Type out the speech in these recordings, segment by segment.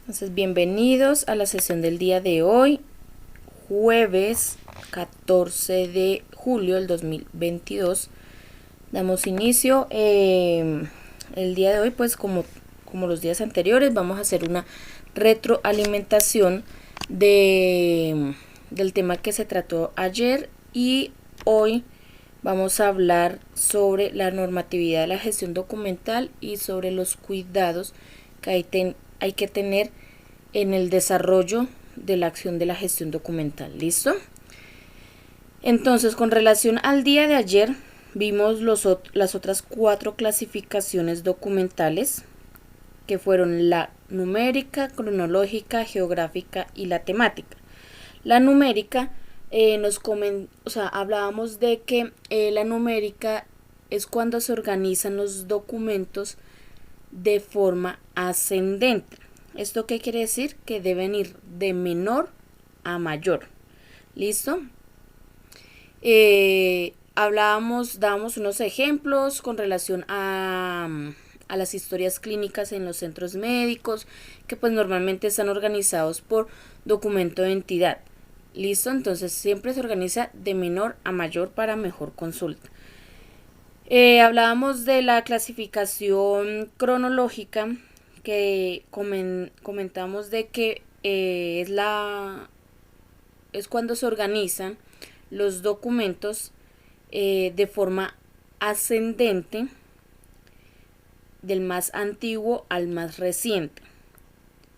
Entonces, bienvenidos a la sesión del día de hoy, jueves 14 de julio del 2022. Damos inicio. El día de hoy, pues como los días anteriores, vamos a hacer una retroalimentación del tema que se trató ayer, y hoy vamos a hablar sobre la normatividad de la gestión documental y sobre los cuidados que hay que tener en el desarrollo de la acción de la gestión documental. ¿Listo? Entonces, con relación al día de ayer, vimos las otras 4 clasificaciones documentales, que fueron la numérica, cronológica, geográfica y la temática. La numérica, hablábamos de que la numérica es cuando se organizan los documentos de forma ascendente. ¿Esto qué quiere decir? Que deben ir de menor a mayor. ¿Listo? Dábamos unos ejemplos con relación a las historias clínicas en los centros médicos, que pues normalmente están organizados por documento de entidad. ¿Listo? Entonces siempre se organiza de menor a mayor para mejor consulta. Hablábamos de la clasificación cronológica, que comentamos de que es cuando se organizan los documentos de forma ascendente, del más antiguo al más reciente,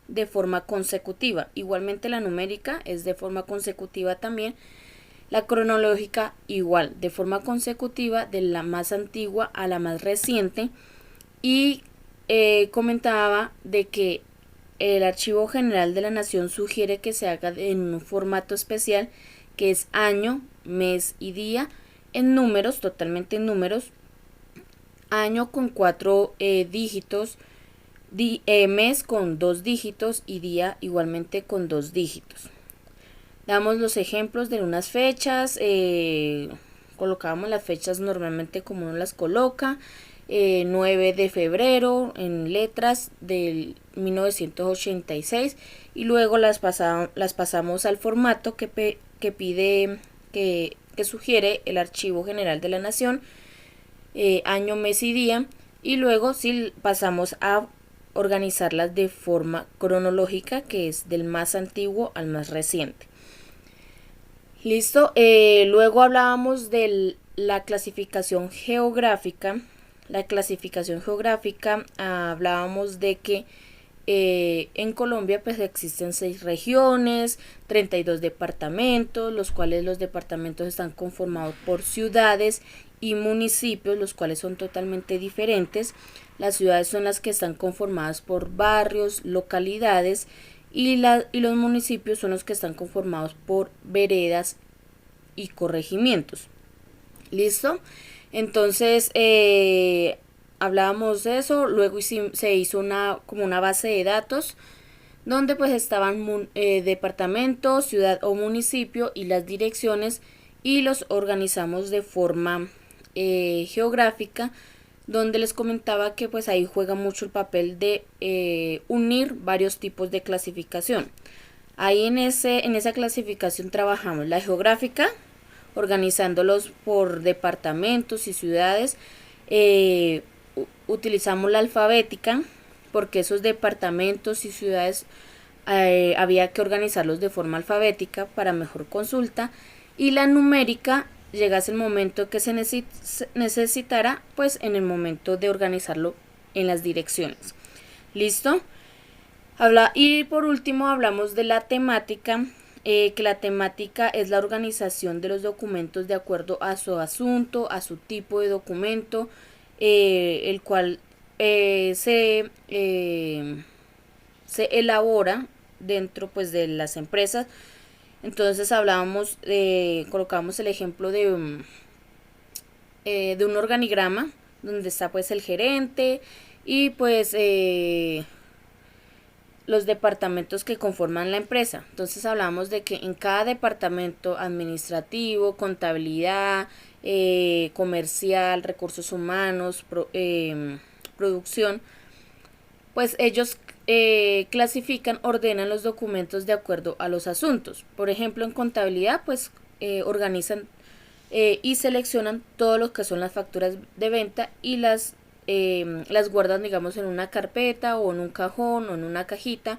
de forma consecutiva. Igualmente la numérica es de forma consecutiva también. La cronológica igual, de forma consecutiva, de la más antigua a la más reciente. Y comentaba de que el Archivo General de la Nación sugiere que se haga en un formato especial, que es año, mes y día, en números, totalmente en números. Año con 4 dígitos, mes con 2 dígitos y día igualmente con 2 dígitos. Damos los ejemplos de unas fechas, colocábamos las fechas normalmente como uno las coloca. 9 de febrero en letras del 1986, y luego las pasamos al formato que pide, que sugiere el Archivo General de la Nación, año, mes y día, y luego sí pasamos a organizarlas de forma cronológica, que es del más antiguo al más reciente. Listo. Luego hablábamos de la clasificación geográfica. La clasificación geográfica, hablábamos de que en Colombia pues existen 6 regiones, 32 departamentos, los cuales los departamentos están conformados por ciudades y municipios, los cuales son totalmente diferentes. Las ciudades son las que están conformadas por barrios, localidades, y los municipios son los que están conformados por veredas y corregimientos. ¿Listo? Entonces hablábamos de eso. Luego se hizo como una base de datos donde pues estaban departamento, ciudad o municipio y las direcciones, y los organizamos de forma geográfica, donde les comentaba que pues ahí juega mucho el papel de unir varios tipos de clasificación. Ahí en esa clasificación trabajamos la geográfica, organizándolos por departamentos y ciudades. Utilizamos la alfabética, porque esos departamentos y ciudades había que organizarlos de forma alfabética para mejor consulta. Y la numérica, llegase el momento que se necesitara, pues en el momento de organizarlo en las direcciones. ¿Listo? Y por último hablamos de la temática, que la temática es la organización de los documentos de acuerdo a su asunto, a su tipo de documento, el cual se elabora dentro pues de las empresas. Entonces colocamos el ejemplo de un organigrama donde está pues el gerente y pues los departamentos que conforman la empresa. Entonces hablamos de que en cada departamento administrativo, contabilidad, comercial, recursos humanos, producción, pues ellos clasifican, ordenan los documentos de acuerdo a los asuntos. Por ejemplo, en contabilidad, pues organizan y seleccionan todo lo que son las facturas de venta y las guardan, digamos, en una carpeta o en un cajón o en una cajita.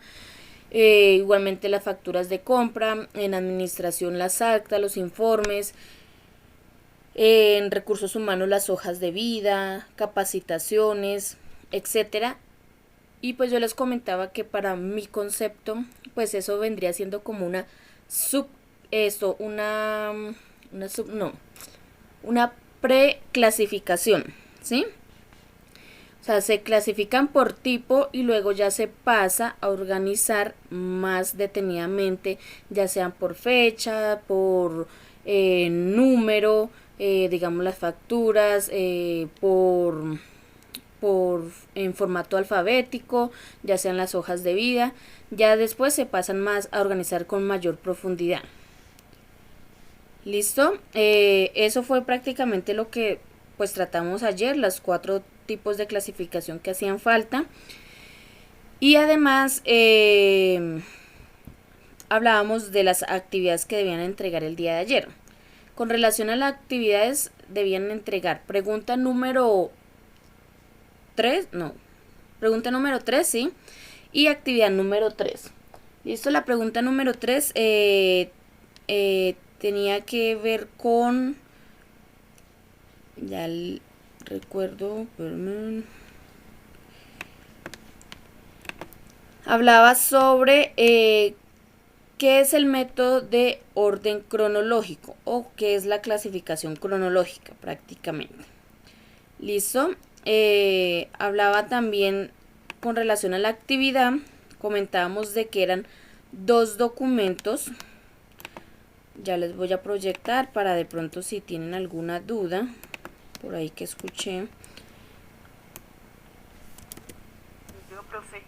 Igualmente las facturas de compra, en administración las actas, los informes, en recursos humanos las hojas de vida, capacitaciones, etcétera. Y pues yo les comentaba que para mi concepto, pues eso vendría siendo como una una preclasificación, ¿sí? O sea, se clasifican por tipo y luego ya se pasa a organizar más detenidamente, ya sean por fecha, por número, digamos las facturas, en formato alfabético, ya sean las hojas de vida. Ya después se pasan más a organizar con mayor profundidad. ¿Listo? Eso fue prácticamente lo que pues tratamos ayer, los 4 tipos de clasificación que hacían falta. Y además hablábamos de las actividades que debían entregar el día de ayer. Con relación a las actividades, debían entregar pregunta número 3, sí, y actividad número 3. Listo, la pregunta número 3 tenía que ver con, ya recuerdo, hablaba sobre qué es el método de orden cronológico o qué es la clasificación cronológica prácticamente. Listo. Hablaba también con relación a la actividad, comentábamos de que eran 2 documentos. Ya les voy a proyectar para de pronto si tienen alguna duda por ahí que escuché. Yo, profe.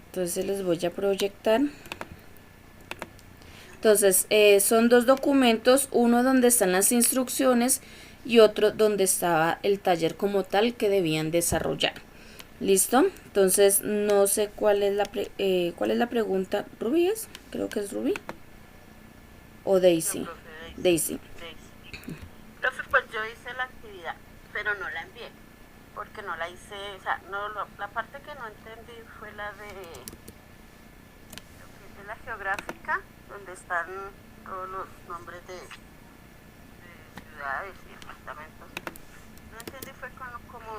Entonces les voy a proyectar. Entonces son 2 documentos, uno donde están las instrucciones y otro donde estaba el taller como tal que debían desarrollar. ¿Listo? Entonces no sé cuál es la pregunta. ¿Rubí es? Creo que es Rubí. ¿O Daisy? No, profe, Daisy. Profe, pues yo hice la actividad, pero no la envié, porque no la hice, o sea, la parte que no entendí fue la de la geográfica, donde están todos los nombres de ciudades y departamentos. No entendí, fue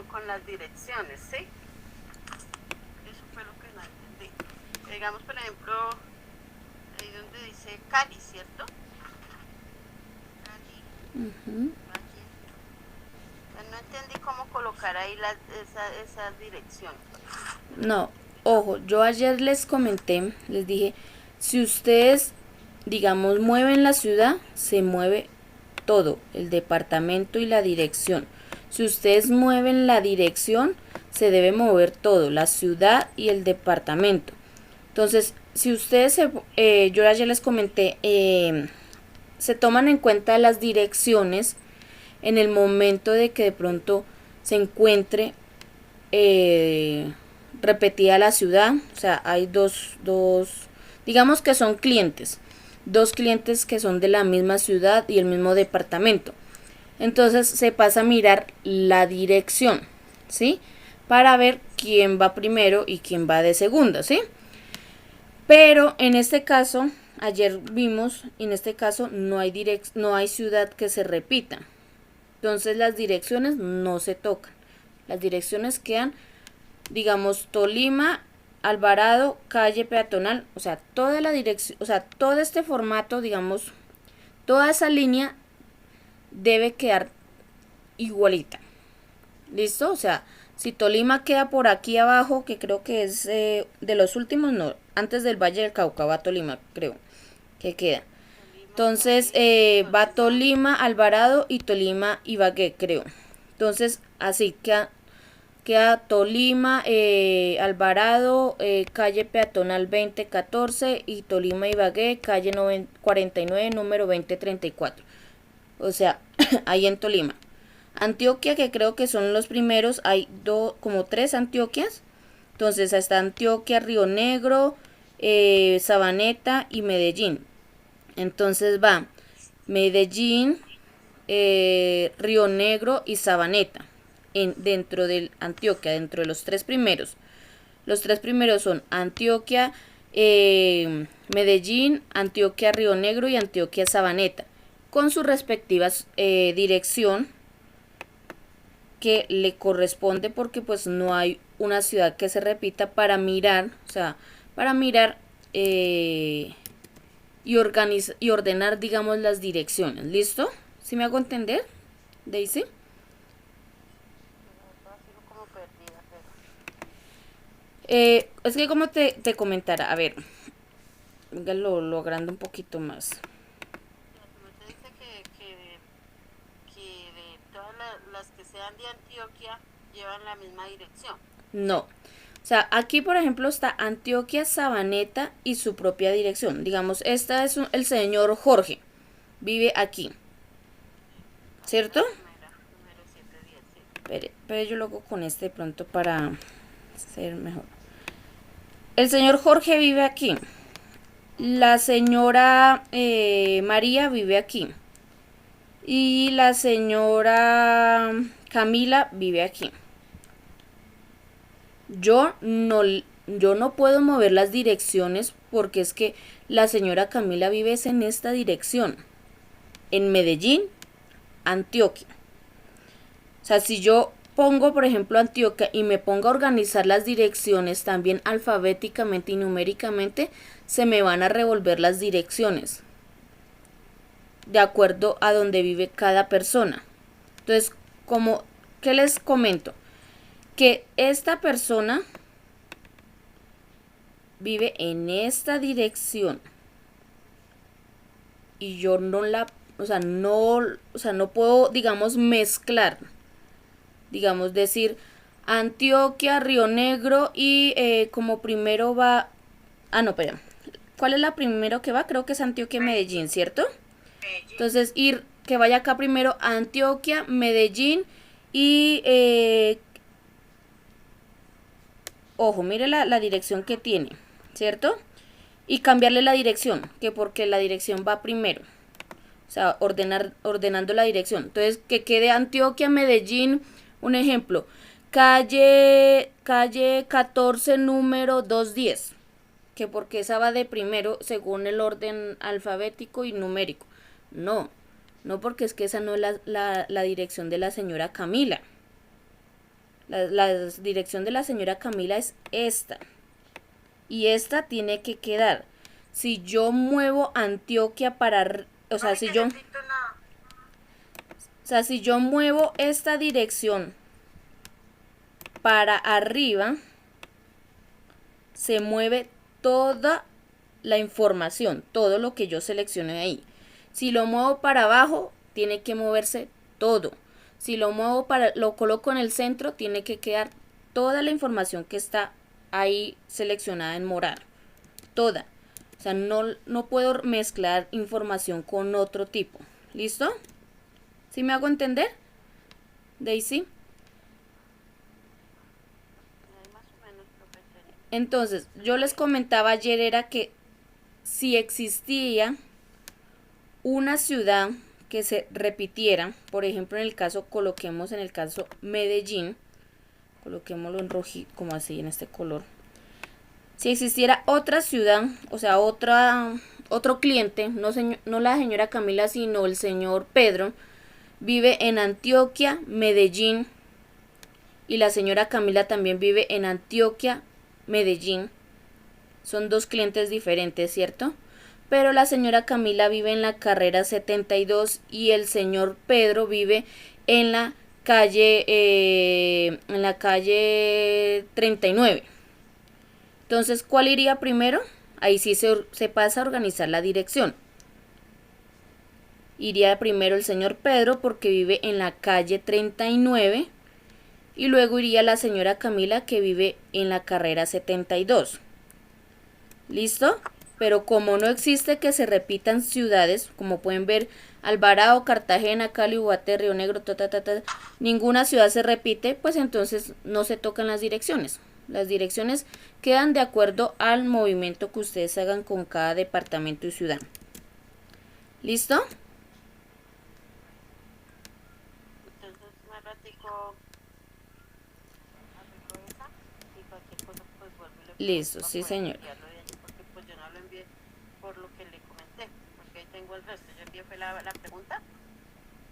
con las direcciones, ¿sí? Eso fue lo que no entendí. Digamos, por ejemplo, ahí donde dice Cali, ¿cierto? Cali. No entendí cómo colocar ahí esas direcciones. No, ojo, yo ayer les comenté, les dije, si ustedes, digamos, mueven la ciudad, se mueve todo, el departamento y la dirección. Si ustedes mueven la dirección, se debe mover todo, la ciudad y el departamento. Entonces, si ustedes, yo ayer les comenté, se toman en cuenta las direcciones en el momento de que de pronto se encuentre repetida la ciudad. O sea, hay dos, digamos que son clientes, 2 clientes que son de la misma ciudad y el mismo departamento. Entonces se pasa a mirar la dirección, ¿sí? Para ver quién va primero y quién va de segundo, ¿sí? Pero en este caso, ayer vimos, en este caso no hay ciudad que se repita. Entonces las direcciones no se tocan. Las direcciones quedan, digamos, Tolima, Alvarado, calle peatonal, o sea, toda la dirección, o sea, todo este formato, digamos, toda esa línea debe quedar igualita. ¿Listo? O sea, si Tolima queda por aquí abajo, que creo que es de los últimos, no, antes del Valle del Cauca va Tolima, creo que queda. Entonces va Tolima, Alvarado y Tolima, Ibagué, creo. Entonces así queda Tolima, Alvarado, calle peatonal 2014 y Tolima, Ibagué, calle 49, número 2034. O sea, ahí en Tolima. Antioquia, que creo que son los primeros, hay como 3 Antioquias. Entonces está Antioquia, Río Negro, Sabaneta y Medellín. Entonces va Medellín, Río Negro y Sabaneta dentro de Antioquia, dentro de los tres primeros. Los tres primeros son Antioquia, Medellín, Antioquia, Río Negro y Antioquia, Sabaneta, con sus respectivas dirección que le corresponde, porque pues no hay una ciudad que se repita para mirar, o sea, para mirar y ordenar, digamos, las direcciones. ¿Listo? ¿Sí me hago entender, Daisy? Como perdida, Es que como te comentara, a ver, venga, lo agrando un poquito más. Usted dice que de todas las que sean de Antioquia llevan la misma dirección. No. O sea, aquí por ejemplo está Antioquia, Sabaneta y su propia dirección. Digamos, esta es el señor Jorge. Vive aquí. ¿Cierto? Número 710, sí. Pero yo lo hago con este de pronto para ser mejor. El señor Jorge vive aquí. La señora María vive aquí. Y la señora Camila vive aquí. Yo no puedo mover las direcciones porque es que la señora Camila vive en esta dirección. En Medellín, Antioquia. O sea, si yo pongo, por ejemplo, Antioquia y me pongo a organizar las direcciones también alfabéticamente y numéricamente, se me van a revolver las direcciones de acuerdo a donde vive cada persona. Entonces, ¿qué les comento? Que esta persona vive en esta dirección y yo no puedo, digamos, mezclar, digamos, decir Antioquia, Río Negro y como primero va, no, espera, ¿cuál es la primero que va? Creo que es Antioquia, Medellín, ¿cierto? Entonces que vaya acá primero Antioquia, Medellín y ojo, mire la dirección que tiene, ¿cierto? Y cambiarle la dirección, que porque la dirección va primero. O sea, ordenando la dirección. Entonces, que quede Antioquia, Medellín, un ejemplo. Calle 14, número 210. Que porque esa va de primero según el orden alfabético y numérico. No porque es que esa no es la dirección de la señora Camila. La dirección de la señora Camila es esta. Y esta tiene que quedar. Si yo muevo Antioquia para... O sea, si yo muevo esta dirección para arriba, se mueve toda la información, todo lo que yo seleccione ahí. Si lo muevo para abajo, tiene que moverse todo. Si lo lo coloco en el centro, tiene que quedar toda la información que está ahí seleccionada en morado. Toda. O sea, no puedo mezclar información con otro tipo. ¿Listo? ¿Sí me hago entender, Daisy? Más o menos, profesor. Entonces, yo les comentaba ayer era que si existía una ciudad que se repitiera, por ejemplo, coloquemos en el caso Medellín, coloquémoslo en rojo, como así, en este color. Si existiera otra ciudad, o sea, otro cliente, no la señora Camila, sino el señor Pedro, vive en Antioquia, Medellín, y la señora Camila también vive en Antioquia, Medellín. Son dos clientes diferentes, ¿cierto? Pero la señora Camila vive en la carrera 72 y el señor Pedro vive en la calle 39. Entonces, ¿cuál iría primero? Ahí sí se pasa a organizar la dirección. Iría primero el señor Pedro porque vive en la calle 39 y luego iría la señora Camila que vive en la carrera 72. ¿Listo? Pero como no existe que se repitan ciudades, como pueden ver, Alvarado, Cartagena, Cali, Ubaté, Río Negro, ninguna ciudad se repite, pues entonces no se tocan las direcciones. Las direcciones quedan de acuerdo al movimiento que ustedes hagan con cada departamento y ciudad. ¿Listo? Entonces, más ratico arreglo esa y cualquier cosa pues vuelvo y le pregunto Listo, para sí, poder señor. enviarlo de allí, porque pues yo no lo envié por lo que le comenté, porque ahí tengo el resto. Yo envié fue la pregunta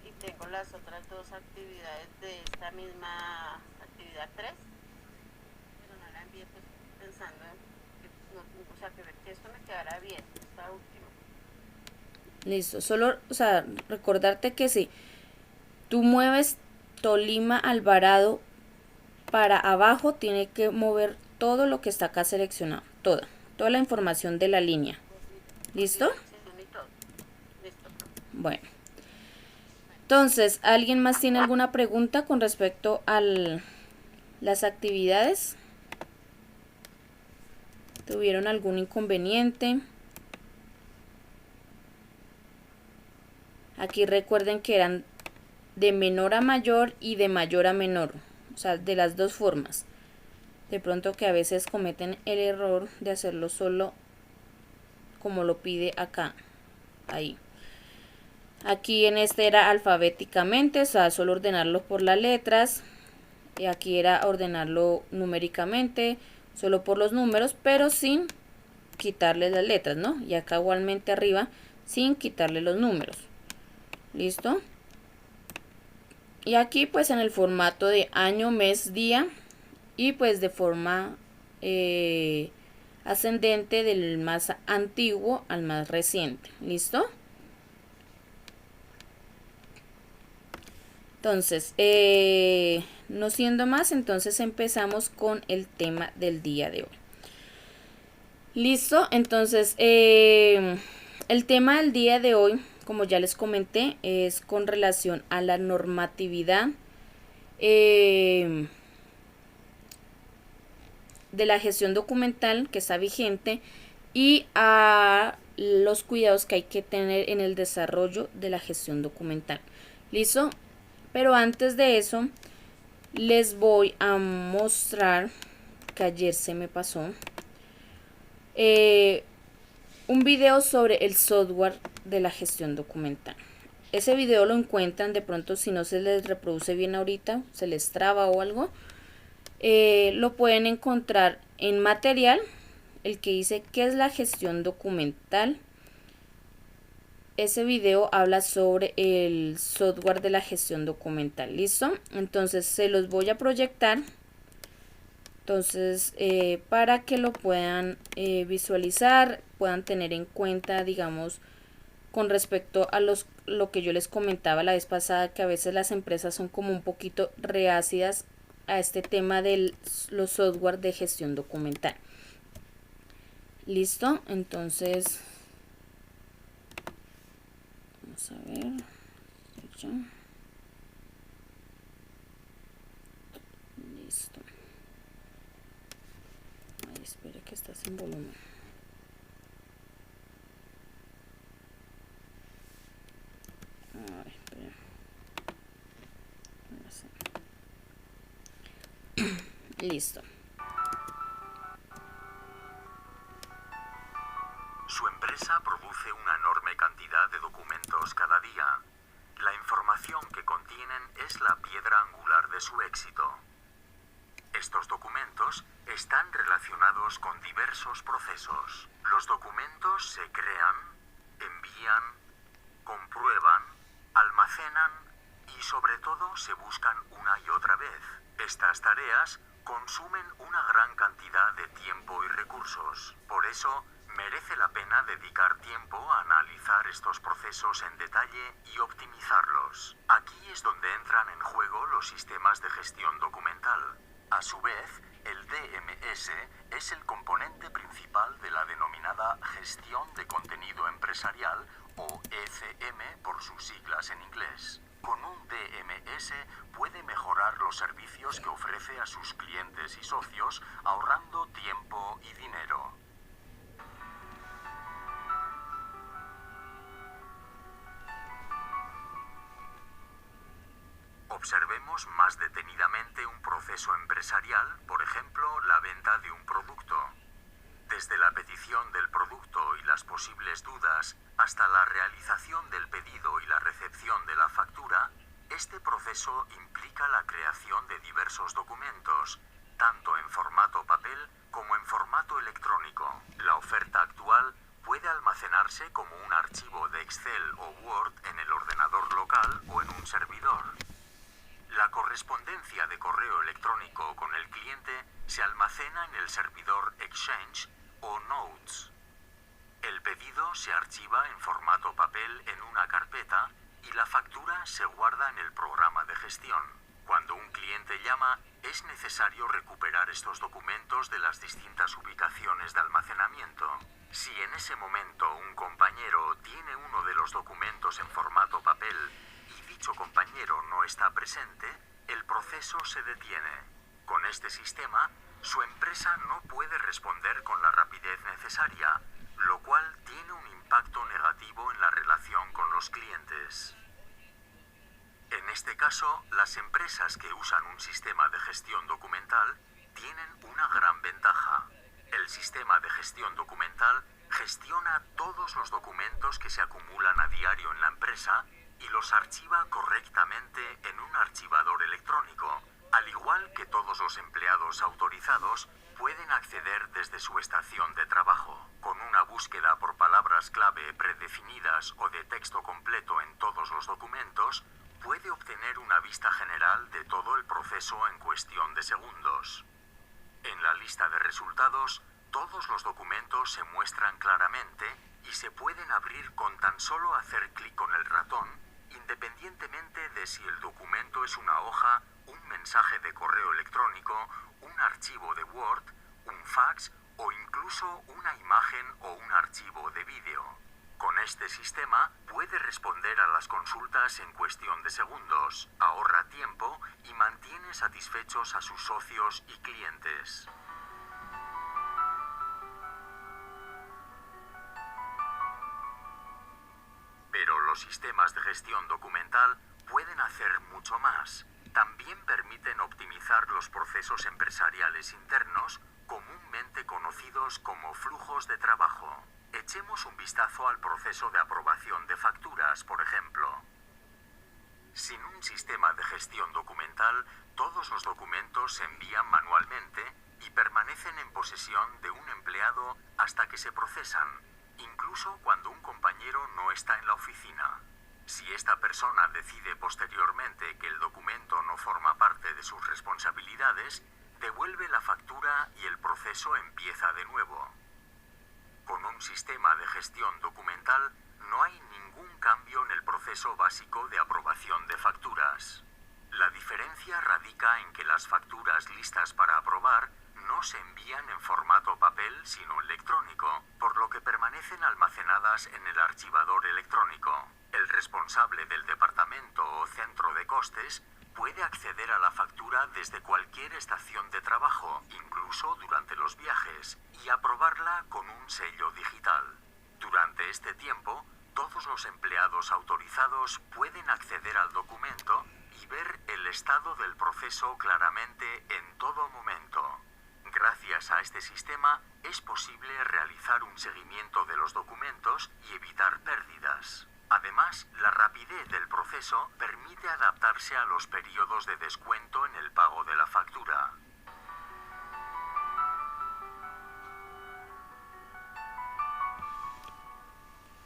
y tengo las otras dos actividades de esta misma actividad 3, pero no la envié pues pensando en que, no, o sea, que esto me quedara bien, esta última. Listo. Solo, o sea, recordarte que si tú mueves Tolima Alvarado para abajo, tiene que mover todo lo que está acá seleccionado. Toda la información de la línea. Con ¿Listo? dirección y todo. Listo, profe. Bueno. Entonces, ¿alguien más tiene alguna pregunta con respecto a las actividades? ¿Tuvieron algún inconveniente? Aquí recuerden que eran de menor a mayor y de mayor a menor, o sea, de las dos formas. De pronto que a veces cometen el error de hacerlo solo como lo pide acá, ahí. Aquí en este era alfabéticamente, o sea, solo ordenarlo por las letras. Y aquí era ordenarlo numéricamente, solo por los números, pero sin quitarle las letras, ¿no? Y acá igualmente arriba, sin quitarle los números. ¿Listo? Y aquí pues en el formato de año, mes, día y pues de forma ascendente del más antiguo al más reciente. ¿Listo? Entonces, no siendo más, entonces empezamos con el tema del día de hoy. Listo, entonces el tema del día de hoy, como ya les comenté, es con relación a la normatividad de la gestión documental que está vigente y a los cuidados que hay que tener en el desarrollo de la gestión documental. ¿Listo? Pero antes de eso, les voy a mostrar, que ayer se me pasó, un video sobre el software de la gestión documental. Ese video lo encuentran de pronto, si no se les reproduce bien ahorita, se les traba o algo, lo pueden encontrar en material, el que dice qué es la gestión documental. Ese video habla sobre el software de la gestión documental. ¿Listo? Entonces se los voy a proyectar. Entonces, para que lo puedan visualizar, puedan tener en cuenta, digamos, con respecto a lo que yo les comentaba la vez pasada, que a veces las empresas son como un poquito reácidas a este tema de los software de gestión documental. ¿Listo? Entonces, vamos a ver. Listo. Ay, espera que está sin volumen. Ay, espera. Listo. Su empresa produce una enorme cantidad de documentos cada día. La información que contienen es la piedra angular de su éxito. Estos documentos están relacionados con diversos procesos. Los documentos se crean, envían, comprueban, almacenan y sobre todo se buscan una y otra vez. Estas tareas consumen una gran cantidad de tiempo y recursos. Por eso, merece la pena dedicar tiempo a analizar estos procesos en detalle y optimizarlos. Aquí es donde entran en juego los sistemas de gestión documental. A su vez, el DMS es el componente principal de la denominada gestión de contenido empresarial, o ECM por sus siglas en inglés. Con un DMS puede mejorar los servicios que ofrece a sus clientes y socios, ahorrando tiempo y dinero. Observemos más detenidamente un proceso empresarial, por ejemplo, la venta de un producto. Desde la petición del producto y las posibles dudas hasta la realización del pedido y la recepción de la factura, este proceso implica la creación de diversos documentos, tanto en formato papel como en formato electrónico. La oferta actual puede almacenarse como un archivo de Excel o Word en el ordenador local o en un servidor. La correspondencia de correo electrónico con el cliente se almacena en el servidor Exchange o Notes. El pedido se archiva en formato papel en una carpeta y la factura se guarda en el programa de gestión. Cuando un cliente llama, es necesario recuperar estos documentos de las distintas ubicaciones de almacenamiento. Si en ese momento un compañero tiene uno de los documentos en formato papel y dicho compañero no está presente, el proceso se detiene. Con este sistema, su empresa no puede responder con la rapidez necesaria, lo cual tiene un impacto negativo en la relación con los clientes. En este caso, las empresas que usan un sistema de gestión documental tienen una gran ventaja. El sistema de gestión documental gestiona todos los documentos que se acumulan a diario en la empresa y los archiva correctamente en un archivador electrónico, al igual que todos los empleados autorizados pueden acceder desde su estación de trabajo. Con una búsqueda por palabras clave predefinidas o de texto completo en todos los documentos, puede obtener una vista general de todo el proceso en cuestión de segundos. En la lista de resultados, todos los documentos se muestran claramente y se pueden abrir con tan solo hacer clic con el ratón, independientemente de si el documento es una hoja, un mensaje de correo electrónico, un archivo de Word, un fax o incluso una imagen o un archivo de vídeo. Con este sistema puede responder a las consultas en cuestión de segundos, ahorra tiempo y mantiene satisfechos a sus socios y clientes. Pero los sistemas de gestión documental pueden hacer mucho más. También permiten optimizar los procesos empresariales internos, comúnmente conocidos como flujos de trabajo. Echemos un vistazo al proceso de aprobación de facturas, por ejemplo. Sin un sistema de gestión documental, todos los documentos se envían manualmente y permanecen en posesión de un empleado hasta que se procesan, incluso cuando un compañero no está en la oficina. Si esta persona decide posteriormente que el documento no forma parte de sus responsabilidades, devuelve la factura y el proceso empieza de nuevo. Con un sistema de gestión documental no hay ningún cambio en el proceso básico de aprobación de facturas. La diferencia radica en que las facturas listas para aprobar no se envían en formato papel sino electrónico, por lo que permanecen almacenadas en el archivador electrónico. El responsable del departamento o centro de costes puede acceder a la factura desde cualquier estación de trabajo, incluso durante los viajes, y aprobarla con un sello digital. Durante este tiempo, todos los empleados autorizados pueden acceder al documento y ver el estado del proceso claramente en todo momento. Gracias a este sistema, es posible realizar un seguimiento de los documentos y evitar pérdidas. Además, la rapidez del proceso permite adaptarse a los periodos de descuento en el pago de la factura.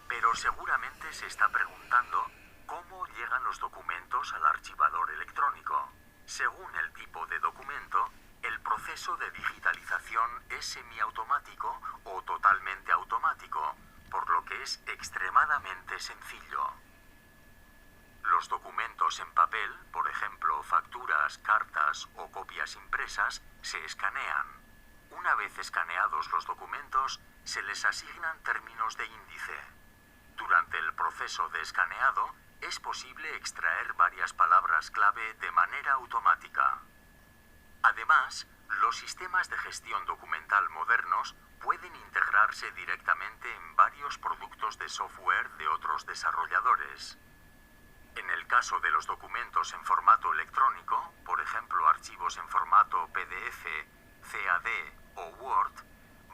Pero seguramente se está preguntando cómo llegan los documentos al archivador electrónico. Según el tipo de documento, el proceso de digitalización es semiautomático o totalmente automático, por lo que es extremadamente sencillo. Los documentos en papel, por ejemplo, facturas, cartas o copias impresas, se escanean. Una vez escaneados los documentos, se les asignan términos de índice. Durante el proceso de escaneado, es posible extraer varias palabras clave de manera automática. Además, los sistemas de gestión documental modernos pueden integrarse directamente en varios productos de software de otros desarrolladores. En el caso de los documentos en formato electrónico, por ejemplo archivos en formato PDF, CAD o Word,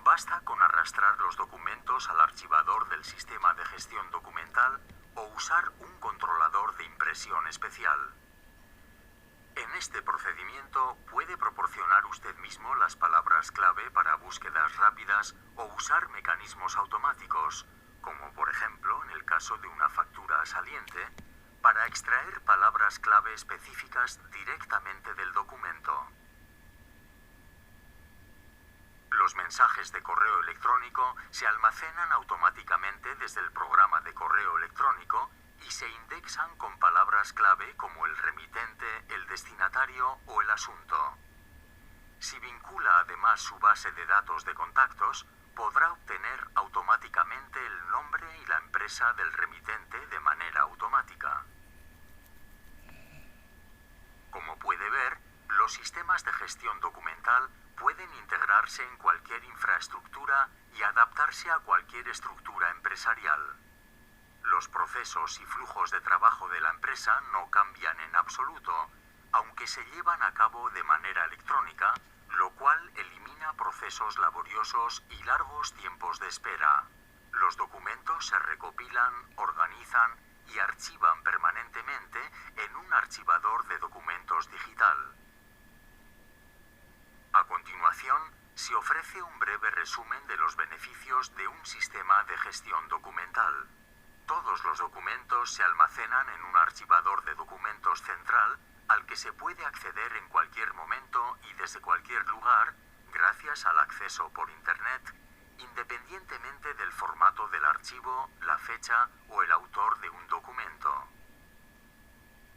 basta con arrastrar los documentos al archivador del sistema de gestión documental o usar un controlador de impresión especial. En este procedimiento puede proporcionar usted mismo las palabras clave para búsquedas rápidas o usar mecanismos automáticos, como por ejemplo en el caso de una factura saliente, para extraer palabras clave específicas directamente del documento. Los mensajes de correo electrónico se almacenan automáticamente desde el programa de correo electrónico y se indexan con palabras clave como el remitente, el destinatario o el asunto. Si vincula además su base de datos de contactos, podrá obtener automáticamente el nombre y la empresa del remitente de manera automática. Como puede ver, los sistemas de gestión documental pueden integrarse en cualquier infraestructura y adaptarse a cualquier estructura empresarial. Los procesos y flujos de trabajo de la empresa no cambian en absoluto, aunque se llevan a cabo de manera electrónica, lo cual elimina procesos laboriosos y largos tiempos de espera. Los documentos se recopilan, organizan y archivan permanentemente en un archivador de documentos digital. A continuación, se ofrece un breve resumen de los beneficios de un sistema de gestión documental. Todos los documentos se almacenan en un archivador de documentos central al que se puede acceder en cualquier momento y desde cualquier lugar gracias al acceso por Internet, independientemente del formato del archivo, la fecha o el autor de un documento.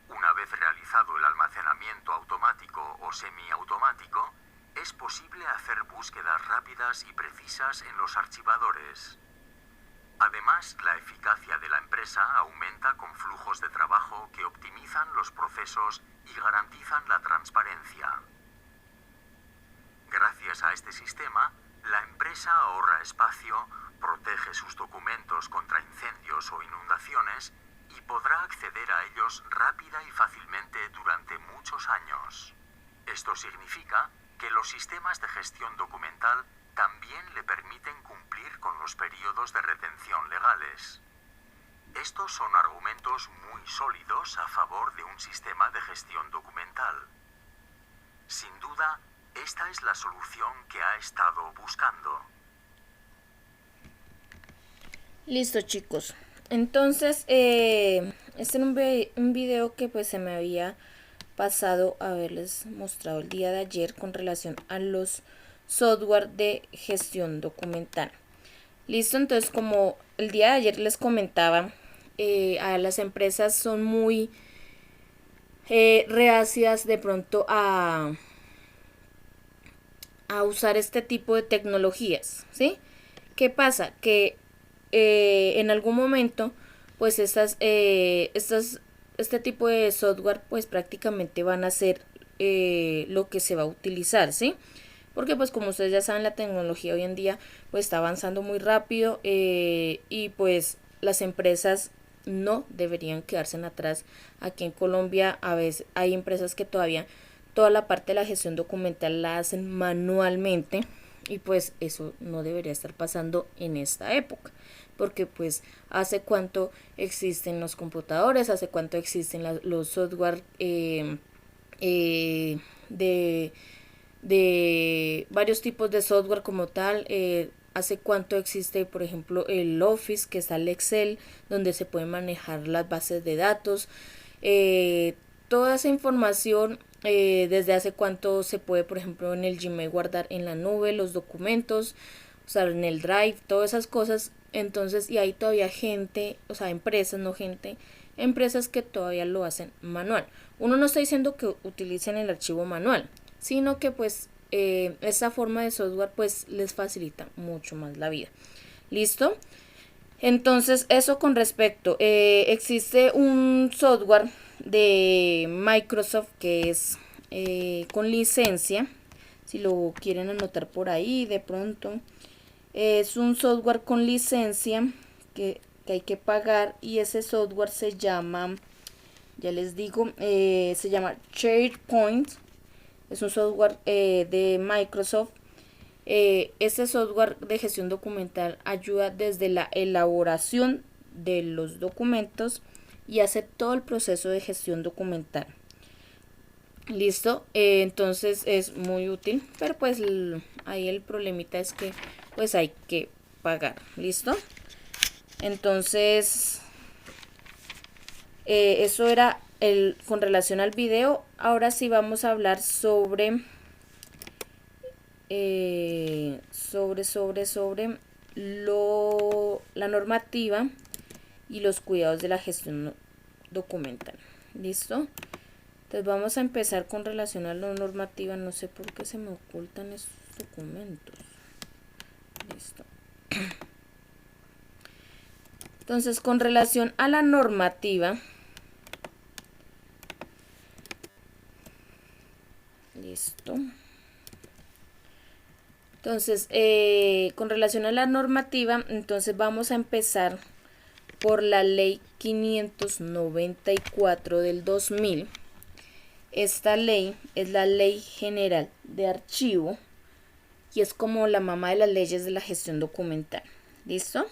Una vez realizado el almacenamiento automático o semiautomático, es posible hacer búsquedas rápidas y precisas en los archivadores. Además, la eficacia de la empresa aumenta con flujos de trabajo que optimizan los procesos y garantizan la transparencia. Gracias a este sistema, la empresa ahorra espacio, protege sus documentos contra incendios o inundaciones y podrá acceder a ellos rápida y fácilmente durante muchos años. Esto significa que los sistemas de gestión documental también le permiten cumplir con los periodos de retención legales. Estos son argumentos muy sólidos a favor de un sistema de gestión documental. Sin duda, esta es la solución que ha estado buscando. Listo, chicos. Entonces, este era un video que pues se me había pasado a haberles mostrado el día de ayer con relación a los software de gestión documental. Listo, entonces como el día de ayer les comentaba, a las empresas son muy reacias de pronto a usar este tipo de tecnologías, ¿sí? ¿Qué pasa? Que en algún momento pues este tipo de software pues prácticamente van a ser lo que se va a utilizar, ¿sí? Porque pues como ustedes ya saben, la tecnología hoy en día pues está avanzando muy rápido y pues las empresas no deberían quedarse atrás. Aquí en Colombia a veces hay empresas que todavía toda la parte de la gestión documental la hacen manualmente y pues eso no debería estar pasando en esta época, porque pues hace cuánto existen los computadores, hace cuánto existen los software de varios tipos de software como tal, hace cuánto existe por ejemplo el Office, que está el Excel, donde se pueden manejar las bases de datos, toda esa información, desde hace cuánto se puede por ejemplo en el Gmail guardar en la nube los documentos, o sea en el Drive, todas esas cosas. Entonces, y hay todavía gente, o sea empresas, no gente, empresas que todavía lo hacen manual. Uno no está diciendo que utilicen el archivo manual, sino que pues esta forma de software pues les facilita mucho más la vida. ¿Listo? Entonces eso con respecto, existe un software de Microsoft que es con licencia, si lo quieren anotar por ahí de pronto, es un software con licencia que hay que pagar, y ese software se llama ya les digo, se llama SharePoint, es un software de Microsoft. Este software de gestión documental ayuda desde la elaboración de los documentos y hace todo el proceso de gestión documental. Listo, entonces es muy útil, pero pues ahí el problemita es que pues hay que pagar. Listo, entonces eso era con relación al video. Ahora sí vamos a hablar sobre la normativa y los cuidados de la gestión documental. ¿Listo? Entonces vamos a empezar con relación a la normativa. No sé por qué se me ocultan estos documentos. Listo. Entonces, con relación a la normativa, listo. Entonces, con relación a la normativa, entonces vamos a empezar por la ley 594 del 2000. Esta ley es la Ley General de Archivo y es como la mamá de las leyes de la gestión documental. ¿Listo?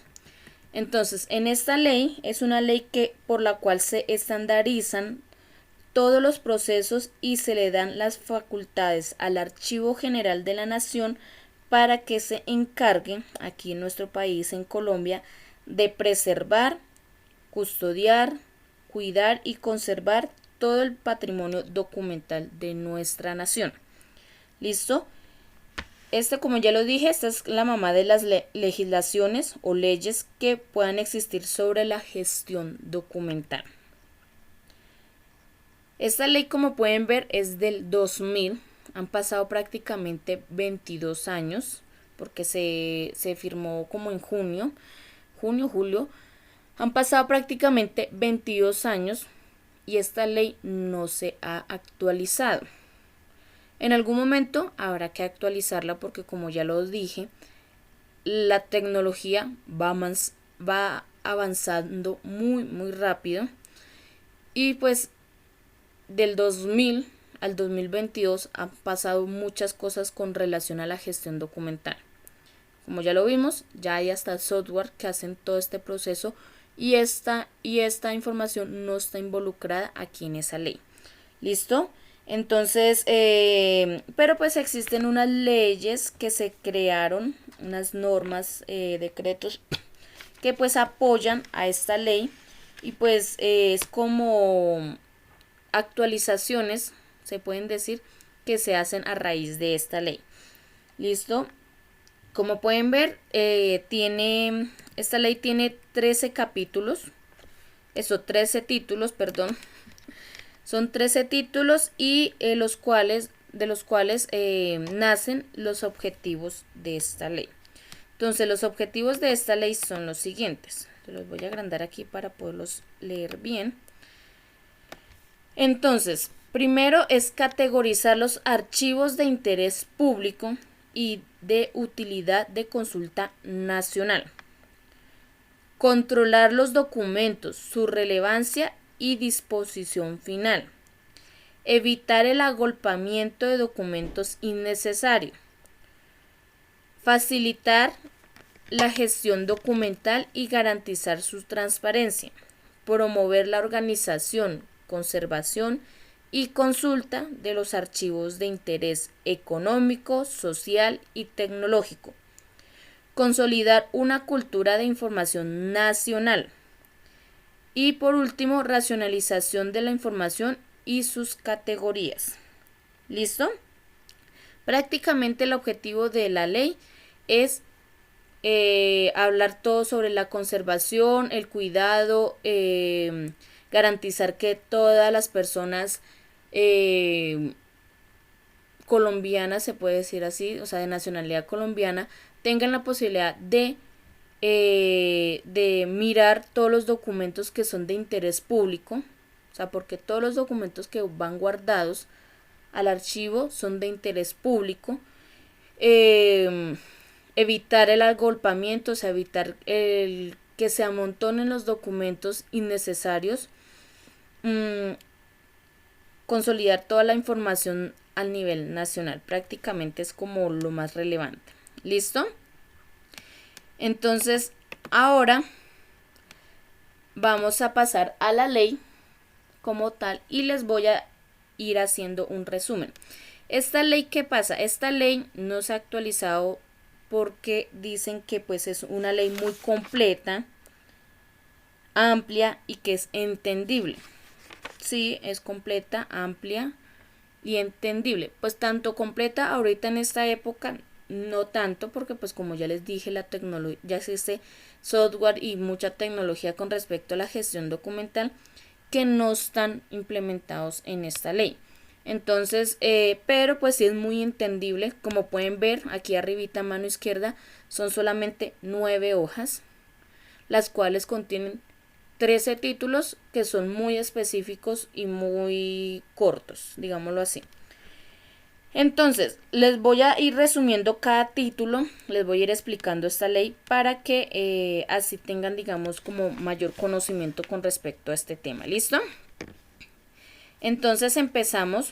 Entonces, en esta ley es una ley por la cual se estandarizan todos los procesos y se le dan las facultades al Archivo General de la Nación para que se encargue, aquí en nuestro país, en Colombia, de preservar, custodiar, cuidar y conservar todo el patrimonio documental de nuestra nación. ¿Listo? Como ya lo dije, esta es la mamá de las legislaciones o leyes que puedan existir sobre la gestión documental. Esta ley, como pueden ver, es del 2000. Han pasado prácticamente 22 años, porque se firmó como en junio, julio. Han pasado prácticamente 22 años y esta ley no se ha actualizado. En algún momento habrá que actualizarla porque, como ya lo dije, la tecnología va avanzando muy rápido y pues del 2000 al 2022 han pasado muchas cosas con relación a la gestión documental. Como ya lo vimos, ya hay hasta software que hacen todo este proceso y esta información no está involucrada aquí en esa ley. ¿Listo? Entonces, pero pues existen unas leyes que se crearon, unas normas, decretos que pues apoyan a esta ley y pues es como actualizaciones, se pueden decir, que se hacen a raíz de esta ley. ¿Listo? Como pueden ver, esta ley tiene 13 capítulos, 13 títulos, perdón. Son 13 títulos y de los cuales nacen los objetivos de esta ley. Entonces, los objetivos de esta ley son los siguientes. Los voy a agrandar aquí para poderlos leer bien. Entonces, primero es categorizar los archivos de interés público y de utilidad de consulta nacional. Controlar los documentos, su relevancia y disposición final. Evitar el agolpamiento de documentos innecesarios. Facilitar la gestión documental y garantizar su transparencia. Promover la organización, conservación y consulta de los archivos de interés económico, social y tecnológico. Consolidar una cultura de información nacional. Y por último, racionalización de la información y sus categorías. ¿Listo? Prácticamente el objetivo de la ley es hablar todo sobre la conservación, el cuidado, garantizar que todas las personas colombianas, se puede decir así, o sea, de nacionalidad colombiana, tengan la posibilidad de mirar todos los documentos que son de interés público, o sea, porque todos los documentos que van guardados al archivo son de interés público. Evitar el agolpamiento, o sea, evitar que se amontonen los documentos innecesarios. consolidar toda la información al nivel nacional. Prácticamente es como lo más relevante. ¿Listo? Entonces, ahora vamos a pasar a la ley como tal y les voy a ir haciendo un resumen. Esta ley, ¿qué pasa? Esta ley no se ha actualizado porque dicen que pues es una ley muy completa, amplia y que es entendible. Sí, es completa, amplia y entendible. Pues tanto completa ahorita en esta época, no tanto, porque pues como ya les dije, la tecnología, ya existe software y mucha tecnología con respecto a la gestión documental que no están implementados en esta ley. Entonces, pero pues sí es muy entendible. Como pueden ver aquí arribita a mano izquierda, son solamente 9 hojas, las cuales contienen 13 títulos que son muy específicos y muy cortos, digámoslo así. Entonces, les voy a ir resumiendo cada título, les voy a ir explicando esta ley para que así tengan, digamos, como mayor conocimiento con respecto a este tema. ¿Listo? Entonces empezamos.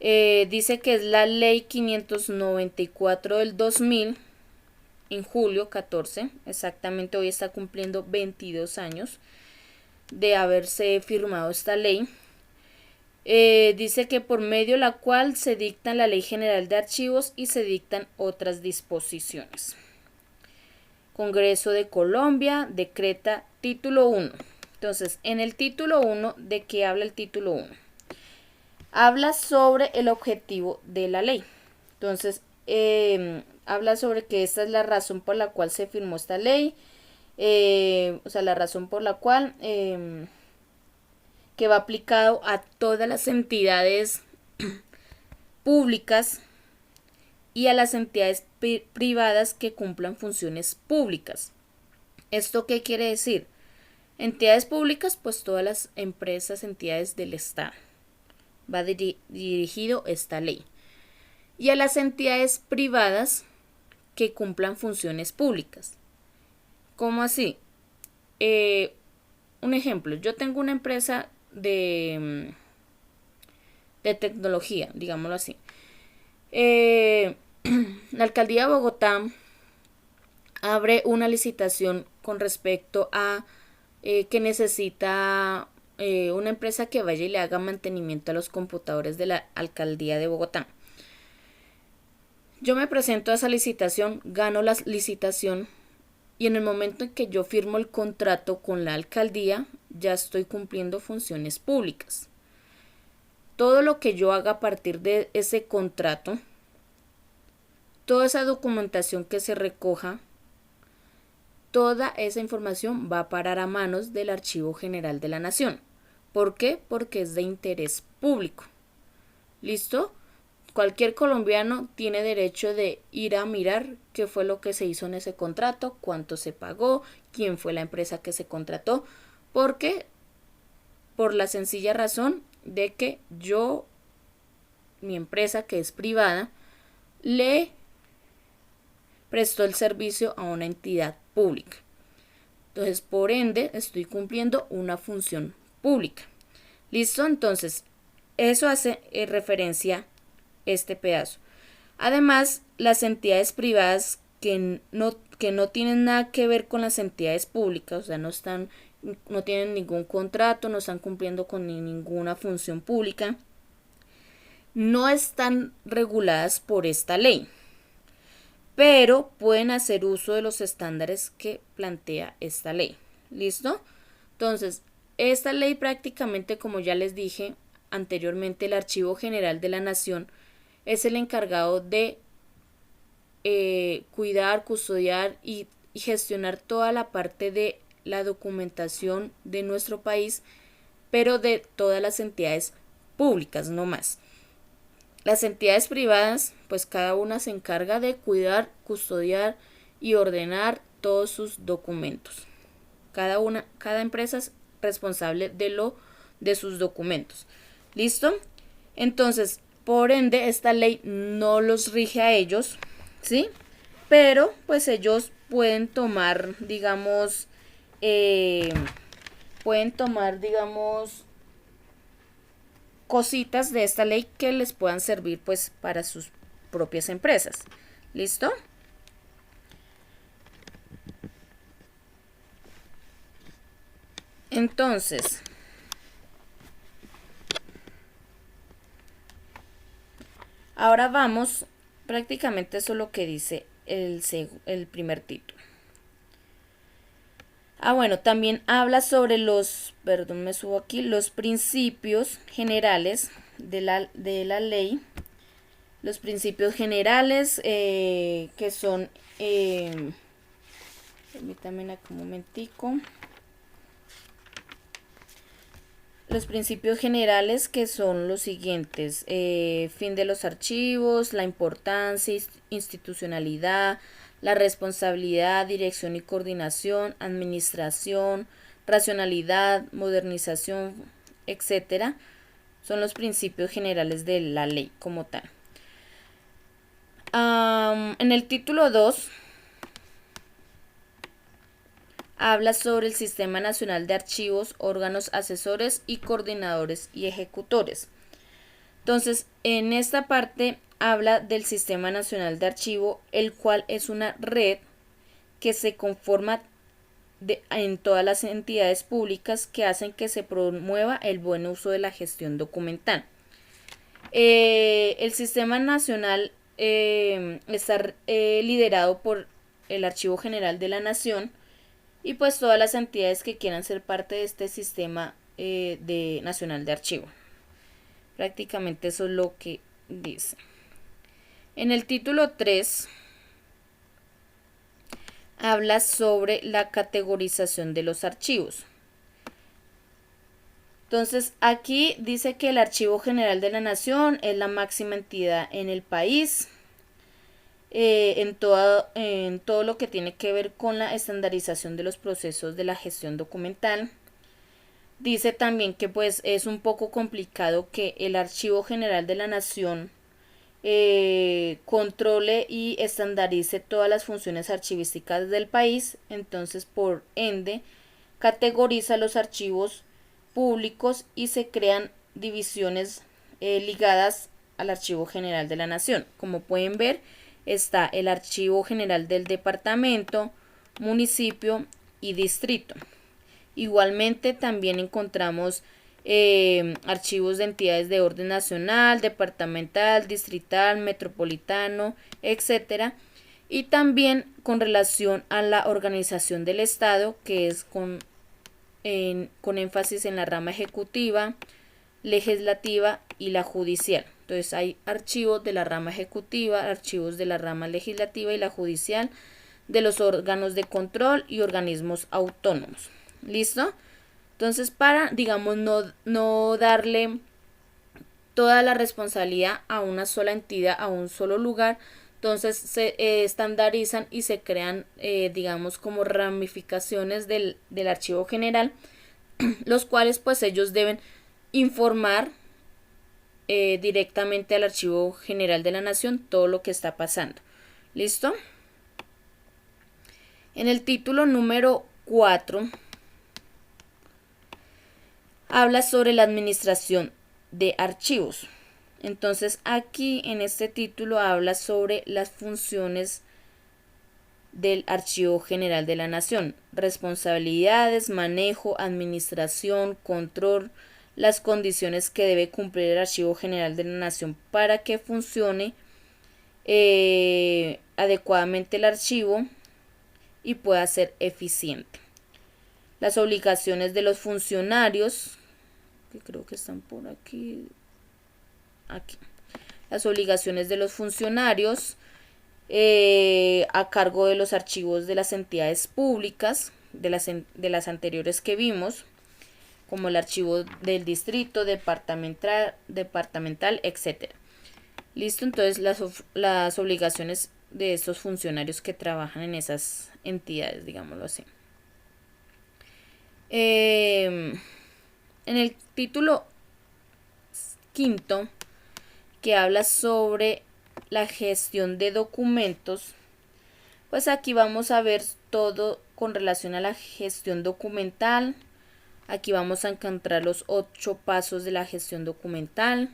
Dice que es la ley 594 del 2000, en julio 14, exactamente hoy está cumpliendo 22 años de haberse firmado esta ley. Dice que por medio de la cual se dicta la Ley General de Archivos y se dictan otras disposiciones. Congreso de Colombia decreta título 1. Entonces, en el título 1, ¿de qué habla el título 1? Habla sobre el objetivo de la ley. Entonces, habla sobre que esta es la razón por la cual se firmó esta ley, o sea, la razón por la cual que va aplicado a todas las entidades públicas y a las entidades privadas que cumplan funciones públicas. ¿Esto qué quiere decir? Entidades públicas, pues todas las empresas, entidades del Estado. Va dirigido esta ley. Y a las entidades privadas que cumplan funciones públicas. ¿Cómo así? Un ejemplo, yo tengo una empresa de tecnología, digámoslo así. La alcaldía de Bogotá abre una licitación con respecto a que necesita una empresa que vaya y le haga mantenimiento a los computadores de la alcaldía de Bogotá. Yo me presento a esa licitación, gano la licitación y en el momento en que yo firmo el contrato con la alcaldía, ya estoy cumpliendo funciones públicas. Todo lo que yo haga a partir de ese contrato, toda esa documentación que se recoja, toda esa información va a parar a manos del Archivo General de la Nación. ¿Por qué? Porque es de interés público. ¿Listo? Cualquier colombiano tiene derecho de ir a mirar qué fue lo que se hizo en ese contrato, cuánto se pagó, quién fue la empresa que se contrató, porque por la sencilla razón de que yo, mi empresa que es privada, le prestó el servicio a una entidad pública. Entonces, por ende, estoy cumpliendo una función pública. ¿Listo? Entonces, eso hace referencia este pedazo. Además, las entidades privadas que no tienen nada que ver con las entidades públicas, o sea, no tienen ningún contrato, no están cumpliendo con ninguna función pública, no están reguladas por esta ley, pero pueden hacer uso de los estándares que plantea esta ley. ¿Listo? Entonces, esta ley prácticamente, como ya les dije anteriormente, el Archivo General de la Nación es el encargado de cuidar, custodiar y gestionar toda la parte de la documentación de nuestro país, pero de todas las entidades públicas, no más. Las entidades privadas, pues cada una se encarga de cuidar, custodiar y ordenar todos sus documentos. Cada empresa es responsable de sus documentos. ¿Listo? Entonces, por ende, esta ley no los rige a ellos, ¿sí? Pero, pues ellos pueden tomar, digamos, pueden tomar, digamos, cositas de esta ley que les puedan servir pues para sus propias empresas. ¿Listo? Entonces, ahora vamos, prácticamente eso es lo que dice el primer título. Bueno, también habla sobre los principios generales de la ley. Los principios generales que son, permítanme acá un momentico. Los principios generales que son los siguientes: fin de los archivos, la importancia, institucionalidad, la responsabilidad, dirección y coordinación, administración, racionalidad, modernización, etcétera. Son los principios generales de la ley como tal. En el título 2 habla sobre el Sistema Nacional de Archivos, órganos asesores y coordinadores y ejecutores. Entonces, en esta parte habla del Sistema Nacional de Archivo, el cual es una red que se conforma en todas las entidades públicas que hacen que se promueva el buen uso de la gestión documental. El Sistema Nacional está liderado por el Archivo General de la Nación y pues todas las entidades que quieran ser parte de este Sistema Nacional de Archivo. Prácticamente eso es lo que dice. En el título 3 habla sobre la categorización de los archivos. Entonces aquí dice que el Archivo General de la Nación es la máxima entidad en el país en todo lo que tiene que ver con la estandarización de los procesos de la gestión documental. Dice también que pues es un poco complicado que el Archivo General de la Nación controle y estandarice todas las funciones archivísticas del país. Entonces, por ende, categoriza los archivos públicos y se crean divisiones ligadas al Archivo General de la Nación. Como pueden ver, está el Archivo General del departamento, municipio y distrito. Igualmente también encontramos archivos de entidades de orden nacional, departamental, distrital, metropolitano, etcétera. Y también con relación a la organización del Estado, que es con énfasis en la rama ejecutiva, legislativa y la judicial. Entonces hay archivos de la rama ejecutiva, archivos de la rama legislativa y la judicial, de los órganos de control y organismos autónomos. ¿Listo? Entonces, para, digamos, no darle toda la responsabilidad a una sola entidad, a un solo lugar, entonces se estandarizan y se crean, digamos, como ramificaciones del archivo general, los cuales pues ellos deben informar directamente al Archivo General de la Nación todo lo que está pasando. ¿Listo? En el título número 4 habla sobre la administración de archivos. Entonces aquí en este título habla sobre las funciones del Archivo General de la Nación: responsabilidades, manejo, administración, control, las condiciones que debe cumplir el Archivo General de la Nación para que funcione adecuadamente el archivo y pueda ser eficiente. Las obligaciones de los funcionarios, que creo que están por aquí. Las obligaciones de los funcionarios a cargo de los archivos de las entidades públicas, de las anteriores que vimos, como el archivo del distrito, departamental, etc. Listo, entonces las obligaciones de estos funcionarios que trabajan en esas entidades, digámoslo así. En el título 5, que habla sobre la gestión de documentos, pues aquí vamos a ver todo con relación a la gestión documental, Aquí vamos a encontrar los 8 pasos de la gestión documental.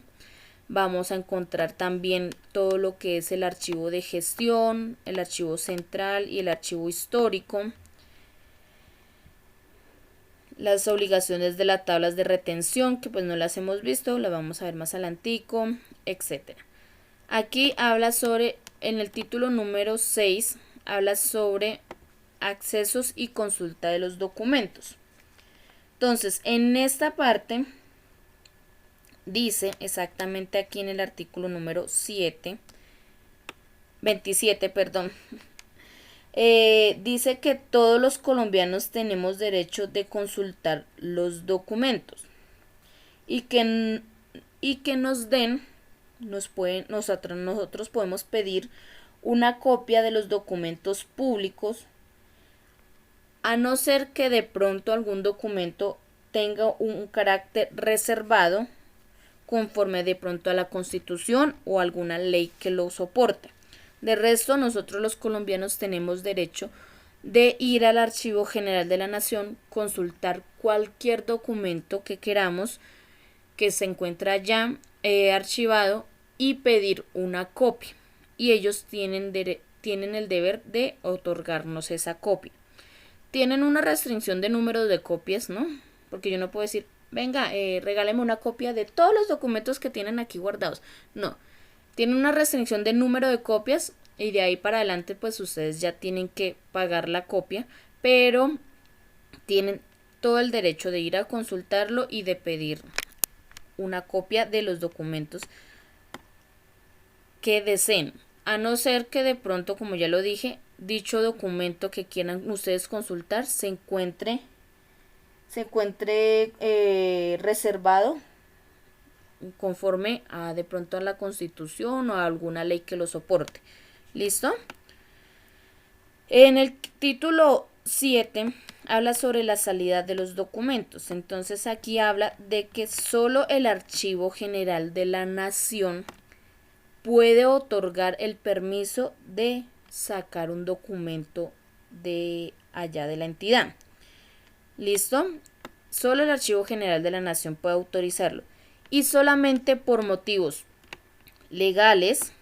Vamos a encontrar también todo lo que es el archivo de gestión, el archivo central y el archivo histórico. Las obligaciones de las tablas de retención, que pues no las hemos visto, las vamos a ver más adelantico, etc. Aquí habla sobre, en el título número 6, habla sobre accesos y consulta de los documentos. Entonces, en esta parte dice exactamente aquí en el artículo número 27, perdón, dice que todos los colombianos tenemos derecho de consultar los documentos y que nosotros podemos pedir una copia de los documentos públicos, a no ser que de pronto algún documento tenga un carácter reservado conforme de pronto a la Constitución o alguna ley que lo soporte. De resto, nosotros los colombianos tenemos derecho de ir al Archivo General de la Nación, consultar cualquier documento que queramos que se encuentra ya archivado y pedir una copia. Y ellos tienen el deber de otorgarnos esa copia. Tienen una restricción de número de copias, ¿no? Porque yo no puedo decir, venga, regáleme una copia de todos los documentos que tienen aquí guardados. No, tienen una restricción de número de copias y de ahí para adelante pues ustedes ya tienen que pagar la copia, pero tienen todo el derecho de ir a consultarlo y de pedir una copia de los documentos que deseen, a no ser que de pronto, como ya lo dije, dicho documento que quieran ustedes consultar se encuentre reservado conforme a de pronto a la Constitución o a alguna ley que lo soporte. ¿Listo? En el título 7 habla sobre la salida de los documentos. Entonces aquí habla de que solo el Archivo General de la Nación puede otorgar el permiso de sacar un documento de allá de la entidad. ¿Listo? Solo el Archivo General de la Nación puede autorizarlo y solamente por motivos legales,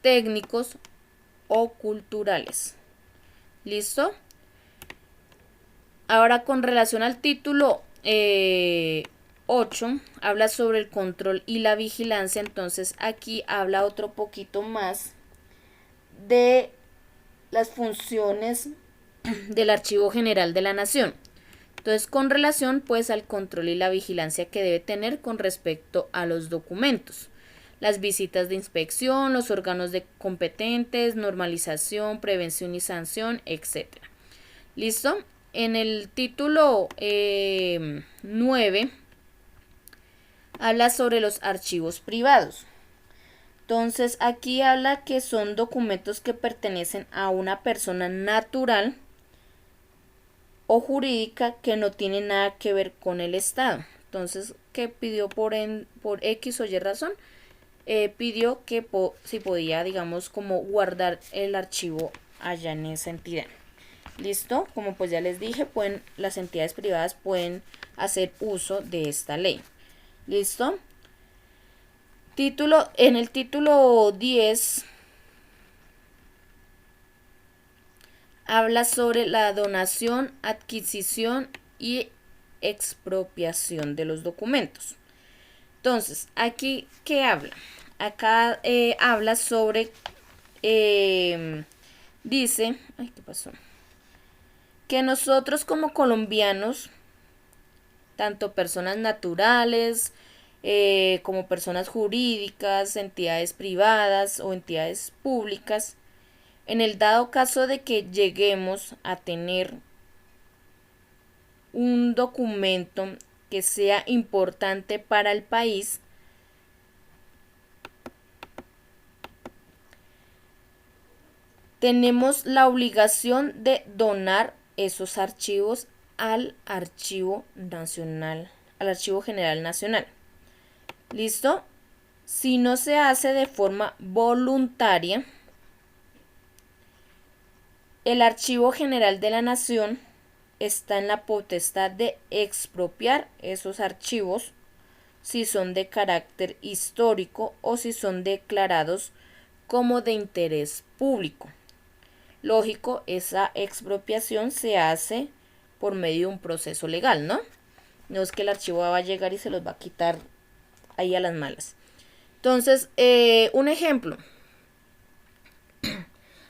técnicos o culturales. ¿Listo? Ahora, con relación al título 8, habla sobre el control y la vigilancia. Entonces aquí habla otro poquito más de las funciones del Archivo General de la Nación. Entonces, con relación pues al control y la vigilancia que debe tener con respecto a los documentos, las visitas de inspección, los órganos competentes, normalización, prevención y sanción, etc. ¿Listo? En el título 9 habla sobre los archivos privados. Entonces, aquí habla que son documentos que pertenecen a una persona natural o jurídica que no tiene nada que ver con el Estado. Entonces, que pidió por X o Y razón, pidió que si podía, digamos, como guardar el archivo allá en esa entidad. ¿Listo? Como pues ya les dije, las entidades privadas pueden hacer uso de esta ley. ¿Listo? En el título 10 habla sobre la donación, adquisición y expropiación de los documentos. Entonces, aquí, ¿qué habla? Acá habla sobre, dice, ay, ¿qué pasó? Que nosotros como colombianos, tanto personas naturales, como personas jurídicas, entidades privadas o entidades públicas, en el dado caso de que lleguemos a tener un documento que sea importante para el país, tenemos la obligación de donar esos archivos al Archivo Nacional, al Archivo General Nacional. ¿Listo? Si no se hace de forma voluntaria, el Archivo General de la Nación está en la potestad de expropiar esos archivos si son de carácter histórico o si son declarados como de interés público. Lógico, esa expropiación se hace por medio de un proceso legal, ¿no? No es que el archivo va a llegar y se los va a quitar ahí a las malas. Entonces, un ejemplo.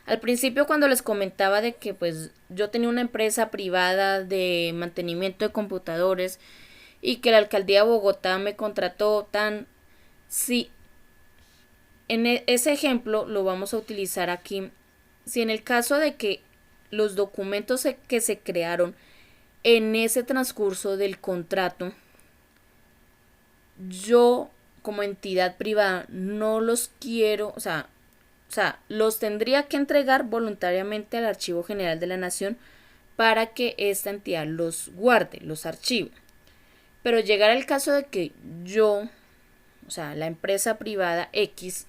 Al principio, cuando les comentaba de que pues yo tenía una empresa privada de mantenimiento de computadores y que la alcaldía de Bogotá me contrató sí, en ese ejemplo lo vamos a utilizar aquí. Si en el caso de que los documentos que se crearon en ese transcurso del contrato, yo como entidad privada no los quiero, o sea, los tendría que entregar voluntariamente al Archivo General de la Nación para que esta entidad los guarde, los archive. Pero llegar el caso de que yo, o sea, la empresa privada X,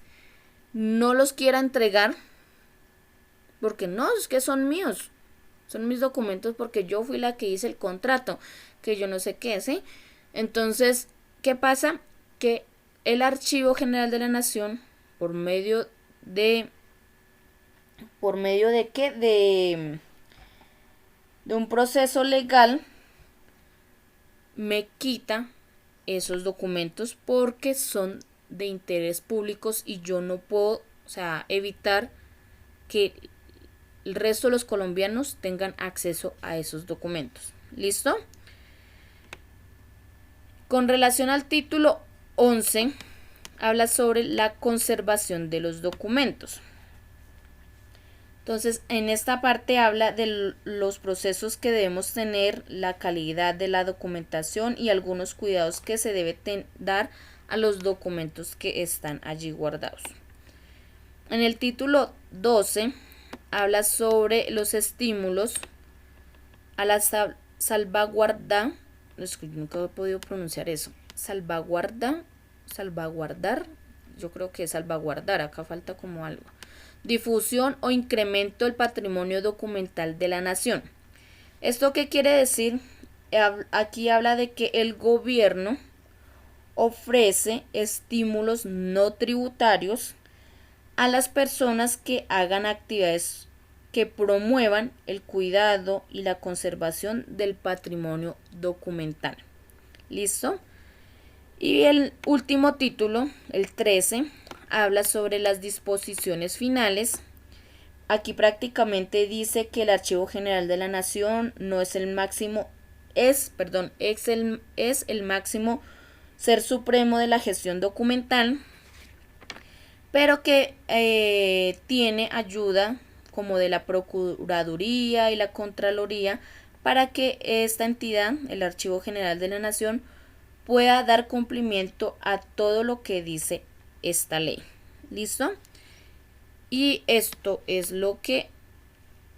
no los quiera entregar, porque no, es que son míos, son mis documentos porque yo fui la que hice el contrato, que yo no sé qué, ¿sí? Entonces, ¿qué pasa? Que el Archivo General de la Nación, por medio de qué, de un proceso legal, me quita esos documentos porque son de interés públicos y yo no puedo, o sea, evitar que el resto de los colombianos tengan acceso a esos documentos. ¿Listo? Con relación al título 11, habla sobre la conservación de los documentos. Entonces, en esta parte habla de los procesos que debemos tener, la calidad de la documentación y algunos cuidados que se debe dar a los documentos que están allí guardados. En el título 12 habla sobre los estímulos a la salvaguarda, es que nunca he podido pronunciar eso, salvaguardar, yo creo que es salvaguardar, acá falta como algo. Difusión o incremento del patrimonio documental de la nación. ¿Esto qué quiere decir? Aquí habla de que el gobierno ofrece estímulos no tributarios a las personas que hagan actividades que promuevan el cuidado y la conservación del patrimonio documental. ¿Listo? Y el último título, el 13, habla sobre las disposiciones finales. Aquí prácticamente dice que el Archivo General de la Nación no es el máximo, es el máximo ser supremo de la gestión documental, pero que tiene ayuda como de la Procuraduría y la Contraloría para que esta entidad, el Archivo General de la Nación, pueda dar cumplimiento a todo lo que dice esta ley. ¿Listo? Y esto es lo que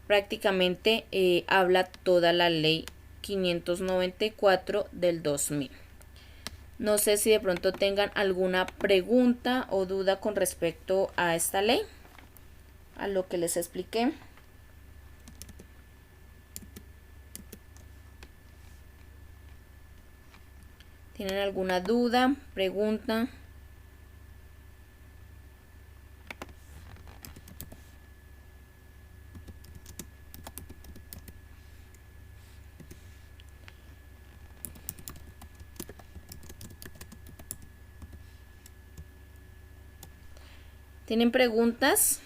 prácticamente habla toda la ley 594 del 2000. No sé si de pronto tengan alguna pregunta o duda con respecto a esta ley, a lo que les expliqué. ¿Tienen alguna duda, pregunta? ¿Tienen preguntas,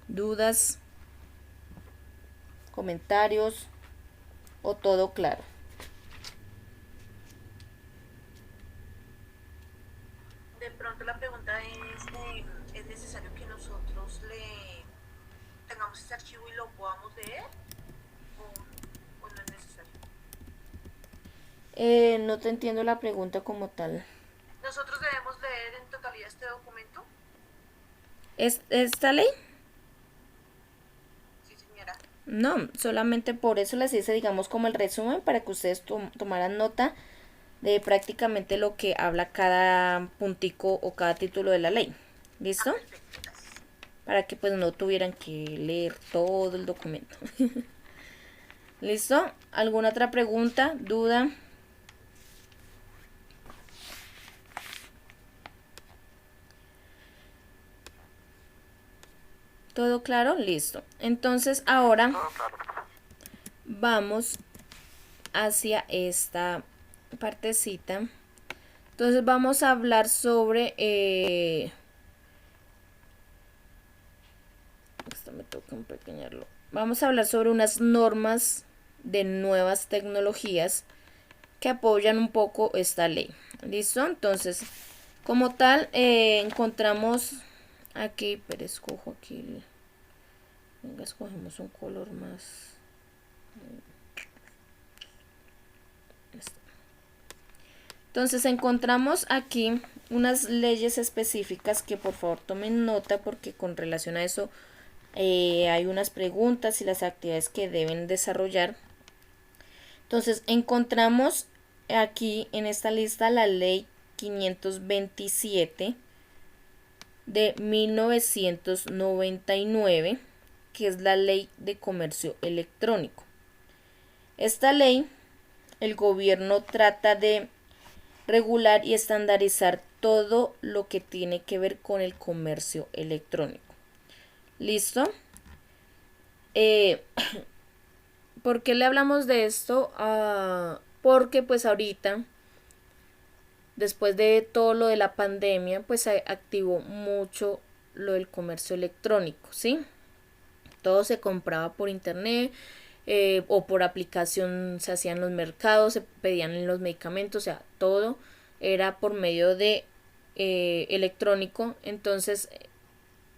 dudas, comentarios o todo claro? De pronto la pregunta ¿es necesario que nosotros le tengamos este archivo y lo podamos leer o no es necesario? No te entiendo la pregunta como tal. ¿Nosotros debemos leer en totalidad este documento? ¿Esta ley? Sí, señora. No, solamente por eso les hice, digamos, como el resumen para que ustedes tomaran nota de prácticamente lo que habla cada puntico o cada título de la ley. ¿Listo? Perfecto, gracias. Para que pues no tuvieran que leer todo el documento. ¿Listo? ¿Alguna otra pregunta, duda? ¿Todo claro? Listo. Entonces ahora vamos hacia esta partecita. Entonces vamos a hablar sobre esto me toca empequeñarlo. Vamos a hablar sobre unas normas de nuevas tecnologías que apoyan un poco esta ley. ¿Listo? Entonces, como tal, encontramos aquí, pero escojo aquí. Venga, escogemos un color más. Entonces encontramos aquí unas leyes específicas que por favor tomen nota porque con relación a eso hay unas preguntas y las actividades que deben desarrollar. Entonces encontramos aquí en esta lista la ley 527 de 1999, que es la ley de comercio electrónico. Esta ley, el gobierno trata de regular y estandarizar todo lo que tiene que ver con el comercio electrónico. ¿Listo? ¿Por qué le hablamos de esto? Porque pues ahorita, después de todo lo de la pandemia, pues se activó mucho lo del comercio electrónico, ¿sí? Todo se compraba por internet o por aplicación, se hacían los mercados, se pedían los medicamentos, o sea, todo era por medio de electrónico. Entonces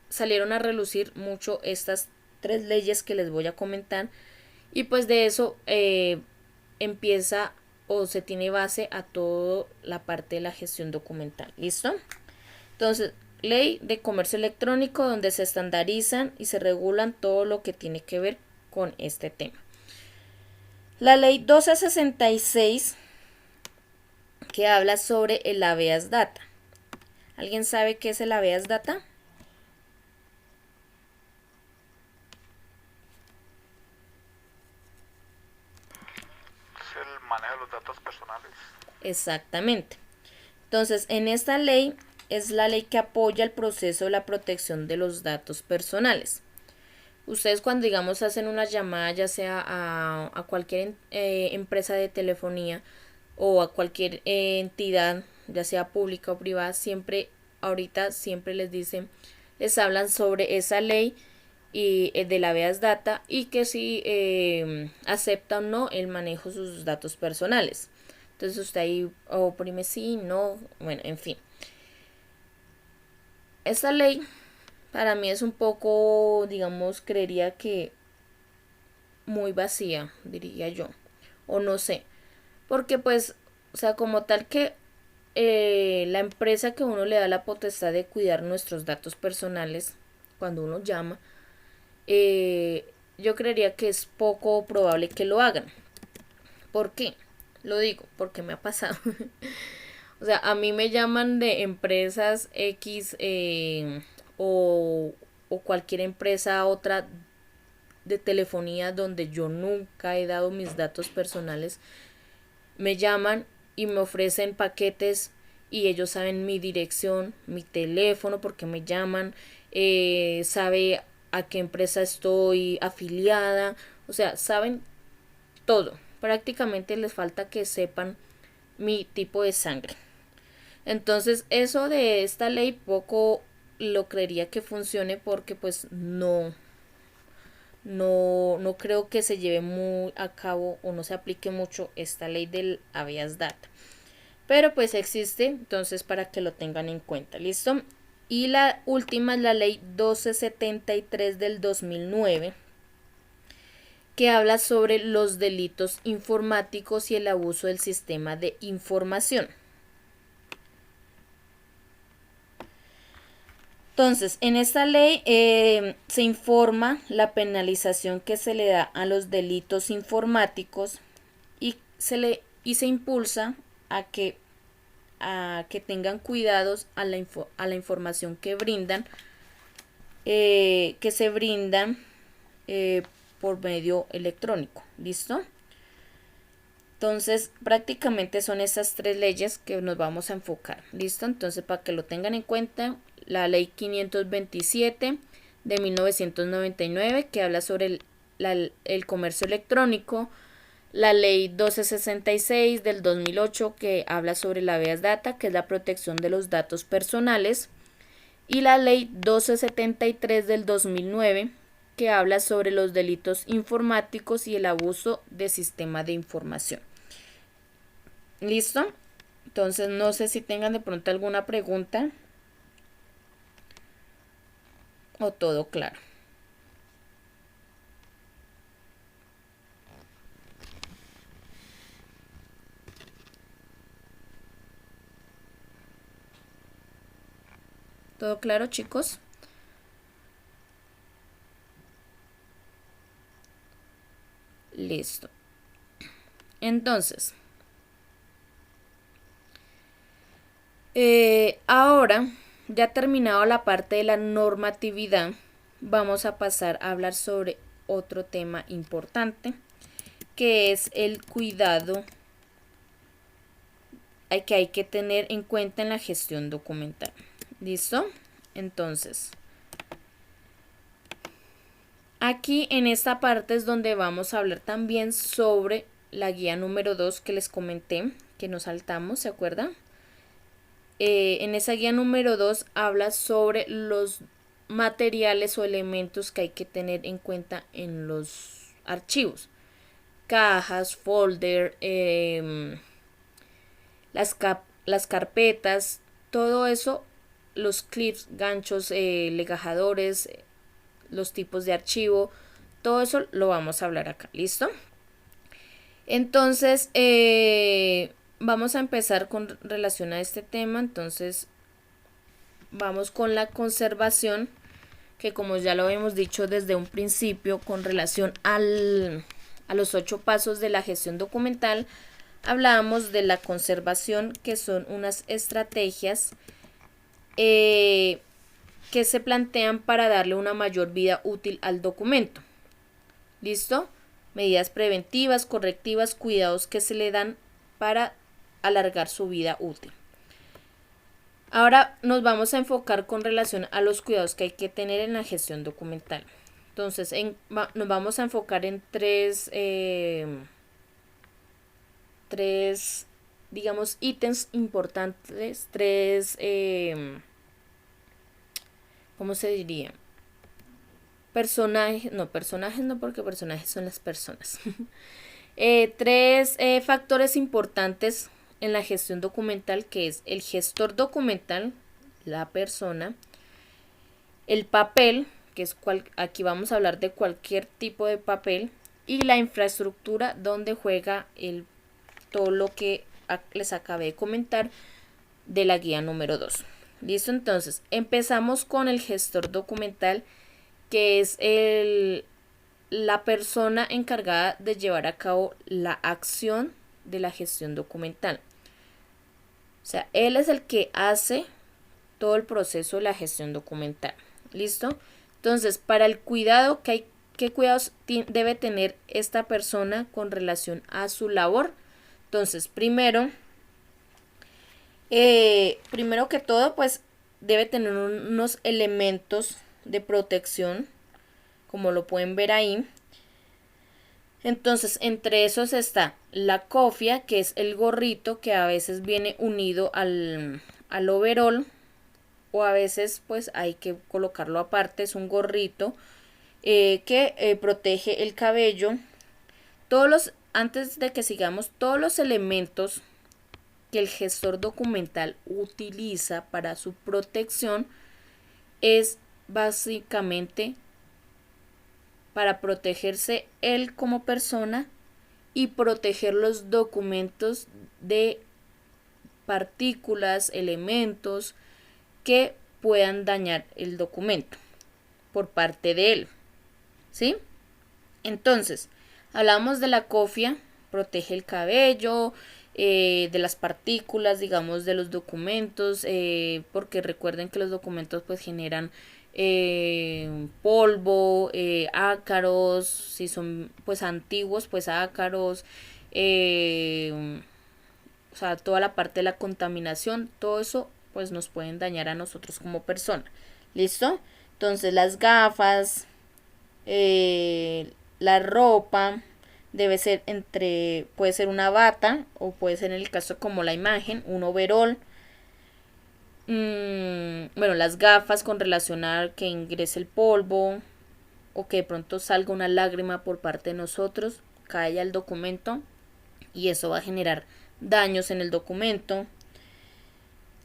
salieron a relucir mucho estas 3 leyes que les voy a comentar y pues de eso empieza o se tiene base a toda la parte de la gestión documental. ¿Listo? Entonces, ley de comercio electrónico donde se estandarizan y se regulan todo lo que tiene que ver con este tema. La ley 1266 que habla sobre el habeas data. ¿Alguien sabe qué es el habeas data? Es el manejo de los datos personales. Exactamente. Entonces, en esta ley es la ley que apoya el proceso de la protección de los datos personales. Ustedes cuando digamos hacen una llamada ya sea a cualquier empresa de telefonía o a cualquier entidad, ya sea pública o privada, ahorita siempre les hablan sobre esa ley y de la habeas data y que si acepta o no el manejo de sus datos personales. Entonces usted ahí oprime sí, no, bueno, en fin. Esta ley para mí es un poco, digamos, creería que muy vacía, diría yo, o no sé, porque pues, o sea, como tal que la empresa que uno le da la potestad de cuidar nuestros datos personales cuando uno llama, yo creería que es poco probable que lo hagan. ¿Por qué? Lo digo, porque me ha pasado. O sea, a mí me llaman de empresas X o cualquier empresa otra de telefonía donde yo nunca he dado mis datos personales. Me llaman y me ofrecen paquetes y ellos saben mi dirección, mi teléfono, porque me llaman, sabe a qué empresa estoy afiliada, o sea, saben todo. Prácticamente les falta que sepan mi tipo de sangre. Entonces eso de esta ley poco lo creería que funcione porque pues no creo que se lleve muy a cabo o no se aplique mucho esta ley del habeas data. Pero pues existe, entonces para que lo tengan en cuenta, ¿listo? Y la última es la ley 1273 del 2009, que habla sobre los delitos informáticos y el abuso del sistema de información. Entonces, en esta ley se informa la penalización que se le da a los delitos informáticos y se impulsa a que tengan cuidados a la información que brindan, por medio electrónico. ¿Listo? Entonces, prácticamente son esas tres leyes que nos vamos a enfocar. ¿Listo? Entonces, para que lo tengan en cuenta, la ley 527 de 1999, que habla sobre el comercio electrónico. La ley 1266 del 2008, que habla sobre la habeas data, que es la protección de los datos personales. Y la ley 1273 del 2009, que habla sobre los delitos informáticos y el abuso de sistema de información. ¿Listo? Entonces no sé si tengan de pronto alguna pregunta o todo claro. ¿Todo claro, chicos? Listo. Entonces, ahora, ya terminado la parte de la normatividad, vamos a pasar a hablar sobre otro tema importante, que es el cuidado que hay que tener en cuenta en la gestión documental. ¿Listo? Entonces, aquí en esta parte es donde vamos a hablar también sobre la guía número 2 que les comenté, que nos saltamos, ¿se acuerdan? En esa guía número 2 habla sobre los materiales o elementos que hay que tener en cuenta en los archivos. Cajas, folder, las carpetas, todo eso, los clips, ganchos, legajadores, los tipos de archivo, todo eso lo vamos a hablar acá, ¿listo? Entonces, vamos a empezar con relación a este tema. Entonces, vamos con la conservación, que como ya lo habíamos dicho desde un principio, con relación a los 8 pasos de la gestión documental, hablábamos de la conservación, que son unas estrategias que se plantean para darle una mayor vida útil al documento. ¿Listo? Medidas preventivas, correctivas, cuidados que se le dan para alargar su vida útil. Ahora nos vamos a enfocar con relación a los cuidados que hay que tener en la gestión documental. Entonces, nos vamos a enfocar en tres, digamos, ítems importantes, ¿cómo se diría? Personajes no, porque personajes son las personas. Tres factores importantes en la gestión documental, que es el gestor documental, la persona, el papel, que es aquí vamos a hablar de cualquier tipo de papel, y la infraestructura donde juega todo lo que les acabé de comentar de la guía número 2. ¿Listo? Entonces, empezamos con el gestor documental, que es la persona encargada de llevar a cabo la acción de la gestión documental. O sea, él es el que hace todo el proceso de la gestión documental. ¿Listo? Entonces, para el cuidado, ¿qué cuidados debe tener esta persona con relación a su labor? Entonces, primero que todo, pues debe tener unos elementos de protección, como lo pueden ver ahí. Entonces, entre esos está la cofia, que es el gorrito que a veces viene unido al overol, o a veces pues hay que colocarlo aparte. Es un gorrito que protege el cabello. Antes de que sigamos, todos los elementos que el gestor documental utiliza para su protección es básicamente para protegerse él como persona y proteger los documentos de partículas, elementos que puedan dañar el documento por parte de él. ¿Sí? Entonces, hablamos de la cofia, protege el cabello, de las partículas, digamos, de los documentos, porque recuerden que los documentos pues generan polvo, ácaros, si son pues antiguos, pues ácaros, o sea, toda la parte de la contaminación, todo eso pues nos pueden dañar a nosotros como persona. ¿Listo? Entonces las gafas, la ropa debe ser puede ser una bata o puede ser en el caso como la imagen, un overol. Bueno, las gafas con relación a que ingrese el polvo o que de pronto salga una lágrima por parte de nosotros, cae al documento y eso va a generar daños en el documento.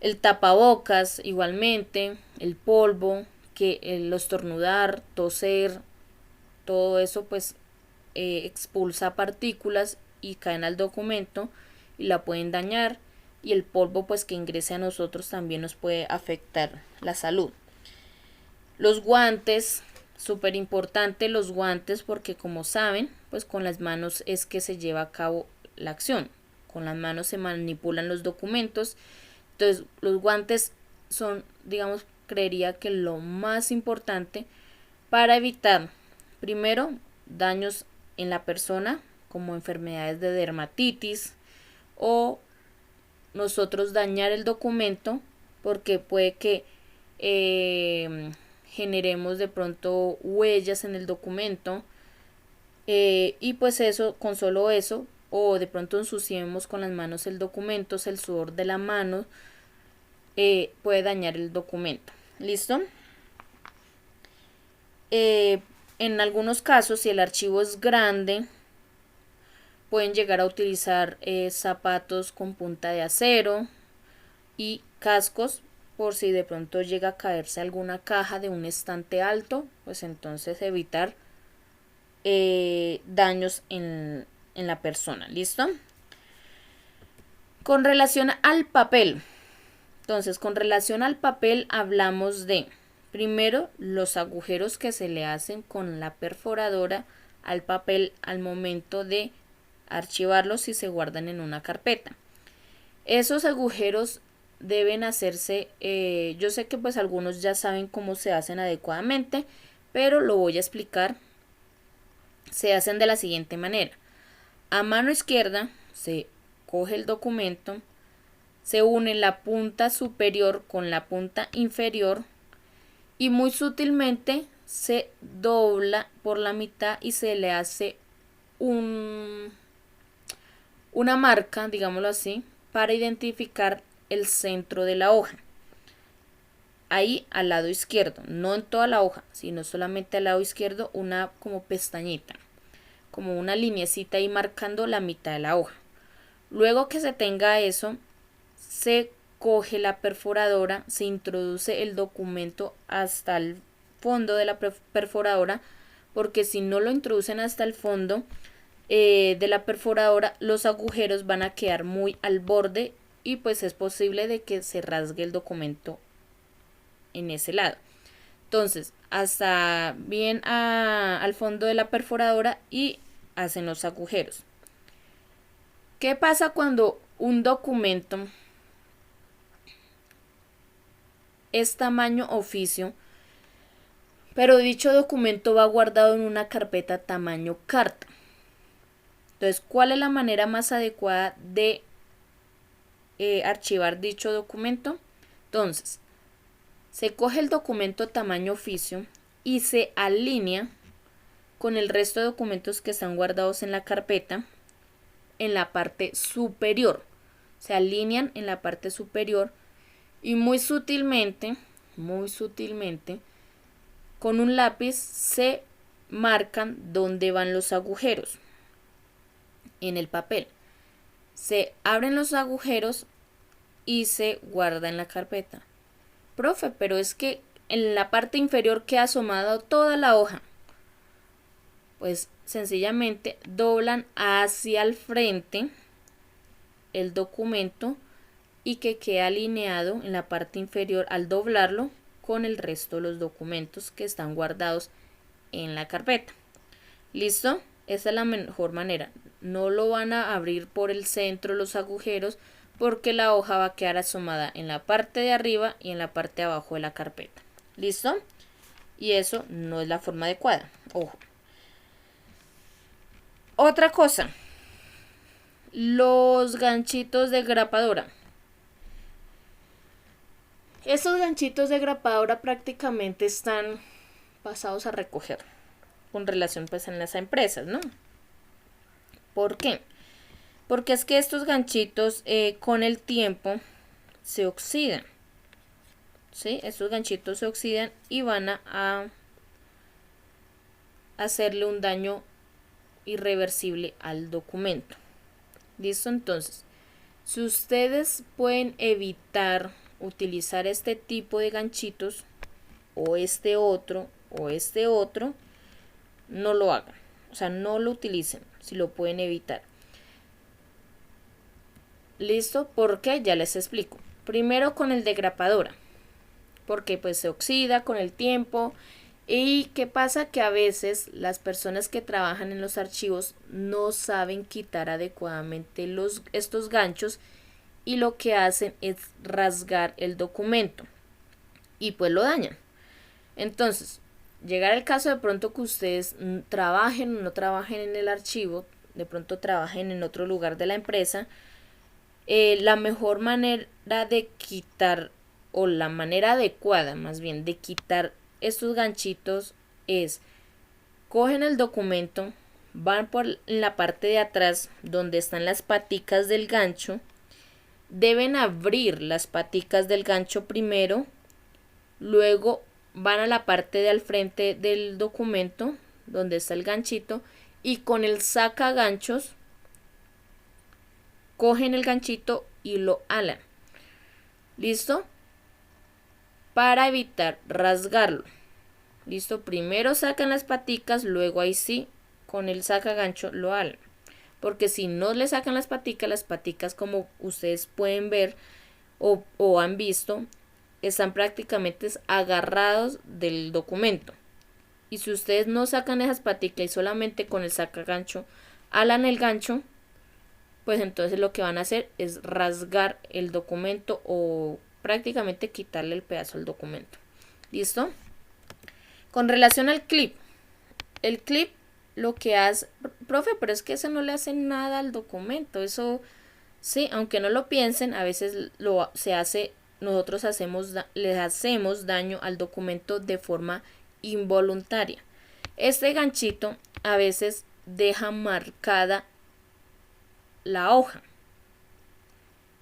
El tapabocas igualmente, el polvo, que el estornudar, toser, todo eso pues expulsa partículas y caen al documento y la pueden dañar, y el polvo pues que ingrese a nosotros también nos puede afectar la salud. Los guantes, súper importante los guantes, porque como saben pues con las manos es que se lleva a cabo la acción, con las manos se manipulan los documentos. Entonces los guantes son, digamos, creería que lo más importante para evitar primero daños en la persona como enfermedades de dermatitis o nosotros dañar el documento porque puede que generemos de pronto huellas en el documento y pues eso, con solo eso, o de pronto ensuciemos con las manos el documento, el sudor de la mano puede dañar el documento. ¿Listo? En algunos casos, si el archivo es grande, pueden llegar a utilizar zapatos con punta de acero y cascos por si de pronto llega a caerse alguna caja de un estante alto, pues entonces evitar daños en la persona. ¿Listo? Con relación al papel, entonces con relación al papel hablamos de primero los agujeros que se le hacen con la perforadora al papel al momento de archivarlos y se guardan en una carpeta. Esos agujeros deben hacerse, yo sé que pues algunos ya saben cómo se hacen adecuadamente, pero lo voy a explicar. Se hacen de la siguiente manera: a mano izquierda se coge el documento, se une la punta superior con la punta inferior y muy sutilmente se dobla por la mitad y se le hace una marca, digámoslo así, para identificar el centro de la hoja. Ahí al lado izquierdo, no en toda la hoja, sino solamente al lado izquierdo, una como pestañita, como una linecita ahí marcando la mitad de la hoja. Luego que se tenga eso, se coge la perforadora, se introduce el documento hasta el fondo de la perforadora, porque si no lo introducen hasta el fondo de la perforadora, los agujeros van a quedar muy al borde y pues es posible de que se rasgue el documento en ese lado. Entonces, hasta bien al fondo de la perforadora y hacen los agujeros. ¿Qué pasa cuando un documento es tamaño oficio, pero dicho documento va guardado en una carpeta tamaño carta? Entonces, ¿cuál es la manera más adecuada de archivar dicho documento? Entonces, se coge el documento tamaño oficio y se alinea con el resto de documentos que están guardados en la carpeta en la parte superior. Se alinean en la parte superior y muy sutilmente, con un lápiz se marcan dónde van los agujeros en el papel. Se abren los agujeros y se guarda en la carpeta. Profe, pero es que en la parte inferior queda asomada toda la hoja. Pues sencillamente doblan hacia el frente el documento y que quede alineado en la parte inferior al doblarlo con el resto de los documentos que están guardados en la carpeta. ¿Listo? Esa es la mejor manera. No lo van a abrir por el centro los agujeros porque la hoja va a quedar asomada en la parte de arriba y en la parte de abajo de la carpeta. ¿Listo? y eso no es la forma adecuada. Ojo. Otra cosa, los ganchitos de grapadora. Estos ganchitos de grapadora prácticamente están pasados a recoger con relación pues en las empresas, ¿no? ¿Por qué? Porque es que estos ganchitos con el tiempo se oxidan, ¿sí? Estos ganchitos se oxidan y van a hacerle un daño irreversible al documento. ¿Listo? Entonces, si ustedes pueden evitar utilizar este tipo de ganchitos o este otro, no lo hagan. O sea, no lo utilicen si lo pueden evitar. ¿Listo? ¿Por qué? Ya les explico. Primero con el de grapadora, porque pues se oxida con el tiempo. ¿Y qué pasa? Que a veces las personas que trabajan en los archivos no saben quitar adecuadamente estos ganchos y lo que hacen es rasgar el documento y pues lo dañan. Entonces, llegar al caso de pronto que ustedes trabajen o no trabajen en el archivo, de pronto trabajen en otro lugar de la empresa, la mejor manera de quitar, o la manera adecuada más bien de quitar estos ganchitos es: cogen el documento, van por la parte de atrás donde están las paticas del gancho, deben abrir las paticas del gancho primero, luego van a la parte de al frente del documento donde está el ganchito y con el sacaganchos cogen el ganchito y lo alan. ¿Listo? Para evitar rasgarlo. ¿Listo? Primero sacan las paticas, luego ahí sí con el sacagancho lo alan. Porque si no le sacan las paticas como ustedes pueden ver o han visto, están prácticamente agarrados del documento. Y si ustedes no sacan esas paticas y solamente con el sacagancho alan el gancho, pues entonces lo que van a hacer es rasgar el documento o prácticamente quitarle el pedazo al documento. ¿Listo? Con relación al clip. El clip lo que hace, profe, pero es que eso no le hace nada al documento. Eso, sí, aunque no lo piensen, a veces nosotros les hacemos daño al documento de forma involuntaria. Este ganchito a veces deja marcada la hoja.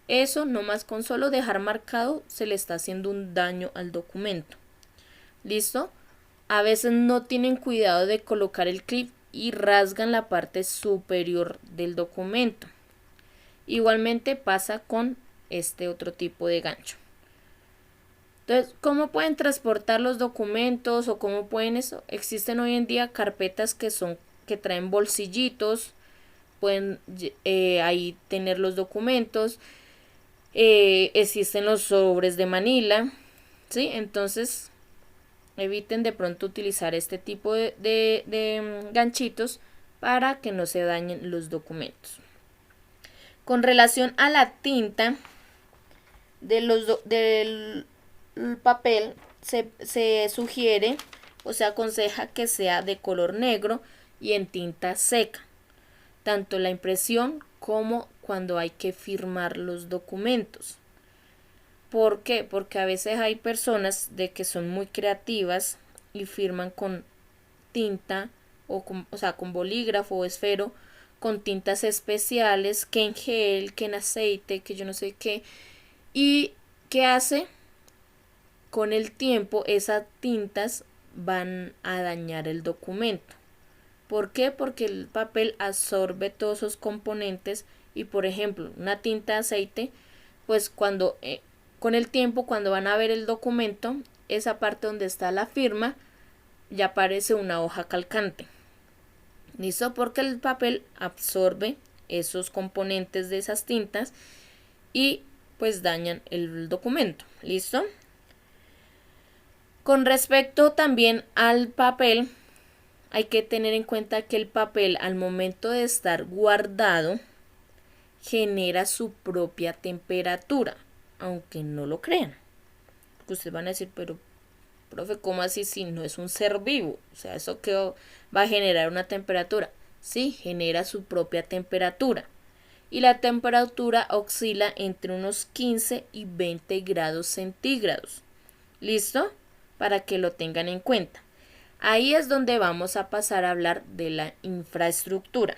Eso nomás con solo dejar marcado se le está haciendo un daño al documento. ¿Listo? A veces no tienen cuidado de colocar el clip y rasgan la parte superior del documento. Igualmente pasa con este otro tipo de gancho. Entonces, ¿cómo pueden transportar los documentos o cómo pueden eso? Existen hoy en día carpetas que traen bolsillitos. Pueden ahí tener los documentos. Existen los sobres de Manila, ¿sí? Entonces eviten de pronto utilizar este tipo de ganchitos para que no se dañen los documentos. Con relación a la tinta del papel, se sugiere o se aconseja que sea de color negro y en tinta seca, tanto la impresión como cuando hay que firmar los documentos. ¿Por qué? Porque a veces hay personas que son muy creativas y firman con tinta con bolígrafo o esfero, con tintas especiales, que en gel, que en aceite, que yo no sé qué. ¿Y qué hace? Con el tiempo esas tintas van a dañar el documento. ¿Por qué? Porque el papel absorbe todos esos componentes y, por ejemplo, una tinta de aceite, pues con el tiempo, cuando van a ver el documento, esa parte donde está la firma, ya aparece una hoja calcante. ¿Listo? Porque el papel absorbe esos componentes de esas tintas y pues dañan el documento. ¿Listo? Con respecto también al papel, hay que tener en cuenta que el papel al momento de estar guardado genera su propia temperatura, aunque no lo crean. Porque ustedes van a decir, pero Profe, ¿cómo así si no es un ser vivo? O sea, ¿eso qué va a generar una temperatura? Sí, genera su propia temperatura. Y la temperatura oscila entre unos 15 y 20 grados centígrados. ¿Listo? Para que lo tengan en cuenta. Ahí es donde vamos a pasar a hablar de la infraestructura.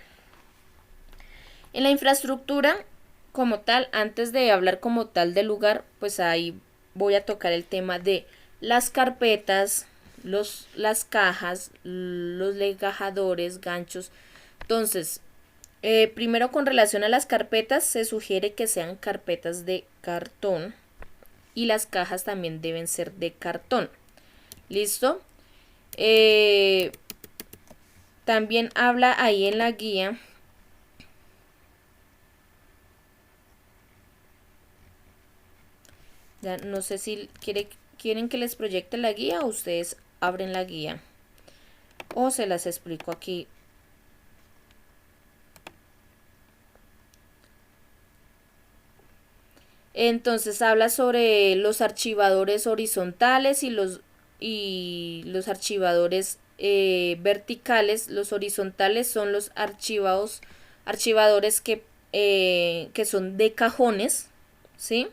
En la infraestructura, como tal, antes de hablar como tal del lugar, pues ahí voy a tocar el tema de las carpetas, las cajas, los legajadores, ganchos. Entonces, primero con relación a las carpetas, se sugiere que sean carpetas de cartón y las cajas también deben ser de cartón. ¿Listo? También habla ahí en la guía ya no sé si quieren que les proyecte la guía o ustedes abren la guía o se las explico aquí. Entonces habla sobre los archivadores horizontales y los archivadores verticales. Los horizontales son los archivadores que son de cajones, ¿sí?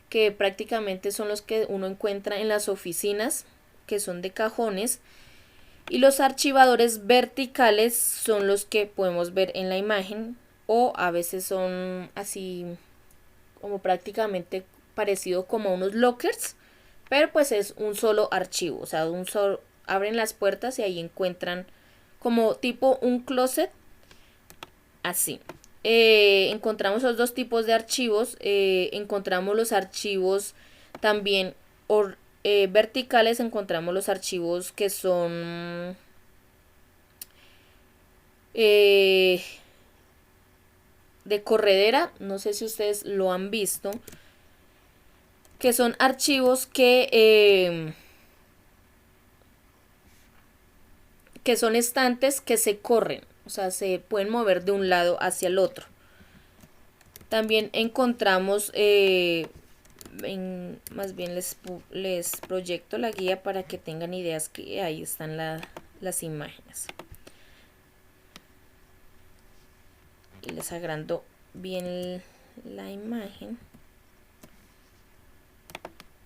Que prácticamente son los que uno encuentra en las oficinas, que son de cajones. Y los archivadores verticales son los que podemos ver en la imagen o a veces son así como prácticamente parecido como a unos lockers, pero pues es un solo archivo, o sea, abren las puertas y ahí encuentran como tipo un closet, así. Encontramos los dos tipos de archivos, encontramos los archivos también verticales, encontramos los archivos que son de corredera, no sé si ustedes lo han visto, que son archivos que son estantes que se corren, o sea, se pueden mover de un lado hacia el otro. También encontramos, más bien les proyecto la guía para que tengan ideas, que ahí están las imágenes. Y les agrando bien la imagen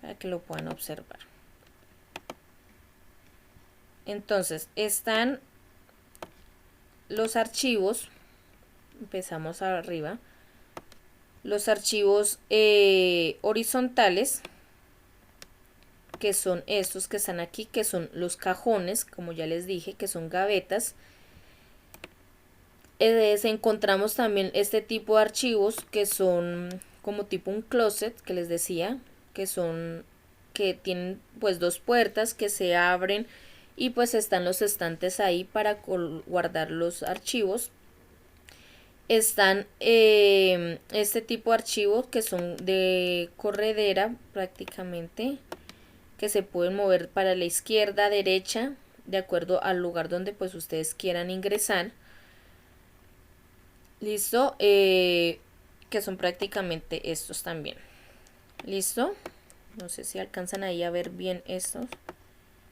para que lo puedan observar. Entonces están los archivos, empezamos arriba, los archivos horizontales, que son estos que están aquí, que son los cajones, como ya les dije, que son gavetas. Encontramos también este tipo de archivos que son como tipo un closet, que les decía, que tienen pues dos puertas que se abren y pues están los estantes ahí para guardar los archivos. Están este tipo de archivos que son de corredera prácticamente, que se pueden mover para la izquierda, derecha, de acuerdo al lugar donde pues ustedes quieran ingresar. Listo, que son prácticamente estos también. Listo, no sé si alcanzan ahí a ver bien estos,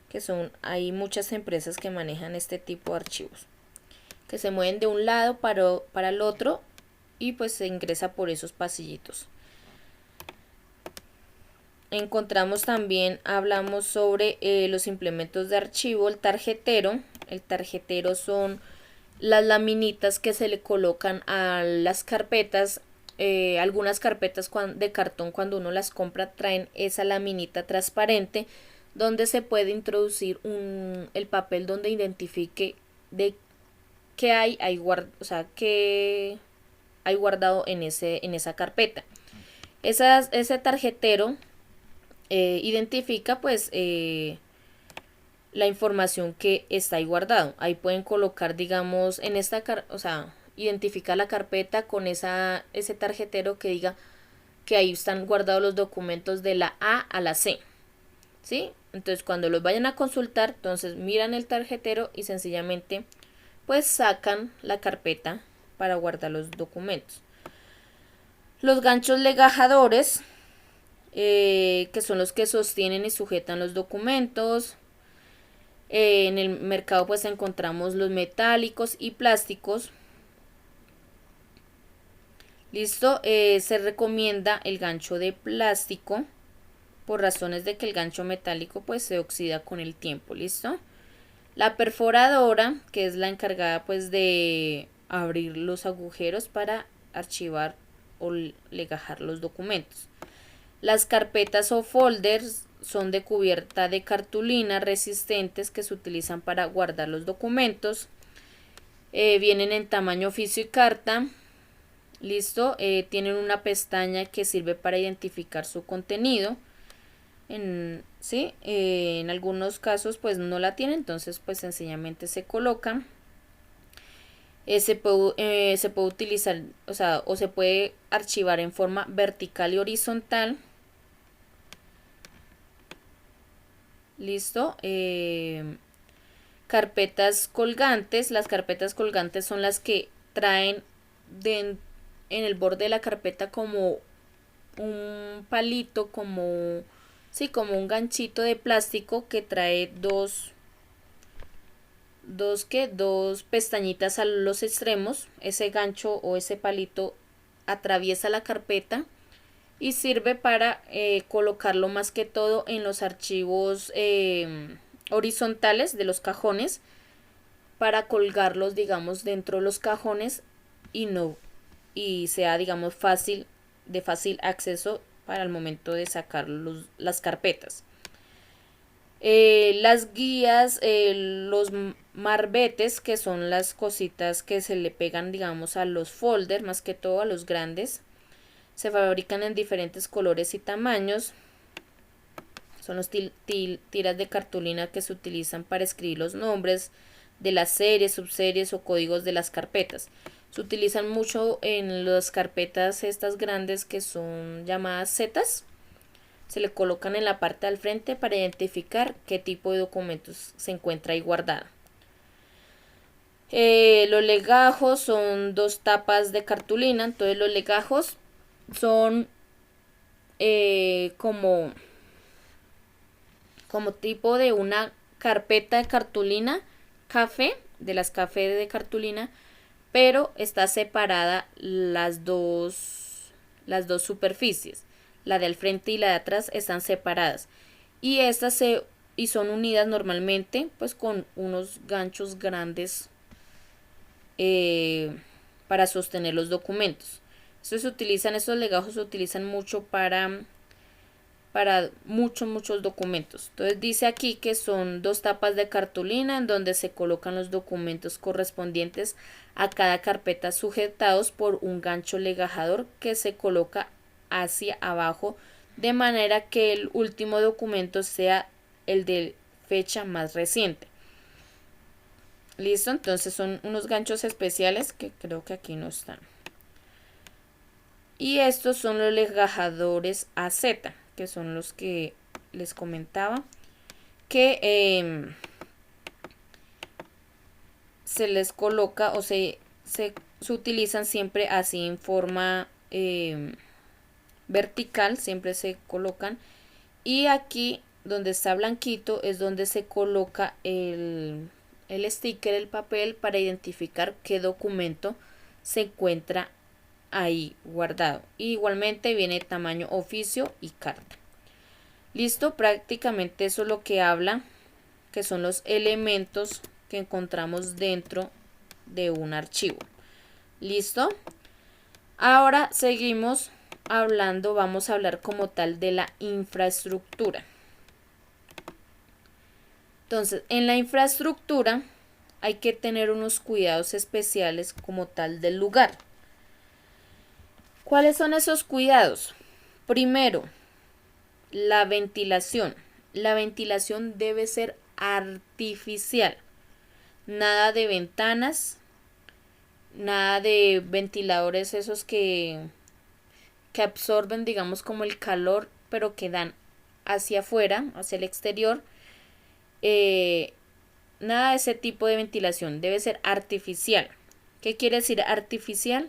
que son, hay muchas empresas que manejan este tipo de archivos, que se mueven de un lado para el otro y pues se ingresa por esos pasillitos. Encontramos también, hablamos sobre los implementos de archivo, el tarjetero. El tarjetero son las laminitas que se le colocan a las carpetas. Algunas carpetas de cartón, cuando uno las compra, traen esa laminita transparente donde se puede introducir el papel donde identifique de qué hay guardado en esa carpeta. Ese tarjetero identifica pues la información que está ahí guardado. Ahí pueden colocar, digamos, en esta identificar la carpeta con ese tarjetero que diga que ahí están guardados los documentos de la A a la C, ¿sí? Entonces cuando los vayan a consultar, entonces miran el tarjetero y sencillamente pues sacan la carpeta para guardar los documentos. Los ganchos legajadores que son los que sostienen y sujetan los documentos. En el mercado pues encontramos los metálicos y plásticos. Listo, se recomienda el gancho de plástico por razones de que el gancho metálico pues se oxida con el tiempo. Listo. La perforadora, que es la encargada pues de abrir los agujeros para archivar o legajar los documentos. Las carpetas o folders son de cubierta de cartulina resistentes que se utilizan para guardar los documentos. Vienen en tamaño oficio y carta. Listo, tienen una pestaña que sirve para identificar su contenido. En algunos casos pues no la tienen, entonces pues sencillamente se colocan. Se puede utilizar, o se puede archivar en forma vertical y horizontal. Listo. Carpetas colgantes. Las carpetas colgantes son las que traen en el borde de la carpeta como un palito, como un ganchito de plástico que trae dos pestañitas a los extremos. Ese gancho o ese palito atraviesa la carpeta y sirve para colocarlo más que todo en los archivos horizontales de los cajones, para colgarlos digamos dentro de los cajones y sea digamos de fácil acceso para el momento de sacar las carpetas. Las guías, los marbetes, que son las cositas que se le pegan digamos a los folders, más que todo a los grandes, se fabrican en diferentes colores y tamaños. Son los tiras de cartulina que se utilizan para escribir los nombres de las series, subseries o códigos de las carpetas. Se utilizan mucho en las carpetas estas grandes que son llamadas zetas. Se le colocan en la parte del frente para identificar qué tipo de documentos se encuentra ahí guardado. Los legajos son 2 tapas de cartulina. Entonces los legajos son como tipo de una carpeta de cartulina café, de las café de cartulina, pero está separada las dos superficies. La del frente y la de atrás están separadas. Y estas son unidas normalmente pues con unos ganchos grandes para sostener los documentos. Esos legajos se utilizan mucho para muchos documentos. Entonces dice aquí que son 2 tapas de cartulina en donde se colocan los documentos correspondientes a cada carpeta, sujetados por un gancho legajador que se coloca hacia abajo de manera que el último documento sea el de fecha más reciente. Listo, entonces son unos ganchos especiales que creo que aquí no están. Y estos son los legajadores AZ, que son los que les comentaba, que se les coloca o se utilizan siempre así en forma vertical, siempre se colocan, y aquí donde está blanquito es donde se coloca el sticker, el papel, para identificar qué documento se encuentra ahí guardado. Y igualmente viene tamaño oficio y carta. Listo, prácticamente eso es lo que habla, que son los elementos que encontramos dentro de un archivo. Listo. Ahora seguimos hablando, vamos a hablar como tal de la infraestructura. Entonces, en la infraestructura hay que tener unos cuidados especiales como tal del lugar. ¿Cuáles son esos cuidados? Primero, la ventilación. La ventilación debe ser artificial. Nada de ventanas, nada de ventiladores esos que absorben, digamos, como el calor, pero que dan hacia afuera, hacia el exterior. Nada de ese tipo de ventilación, debe ser artificial. ¿Qué quiere decir artificial?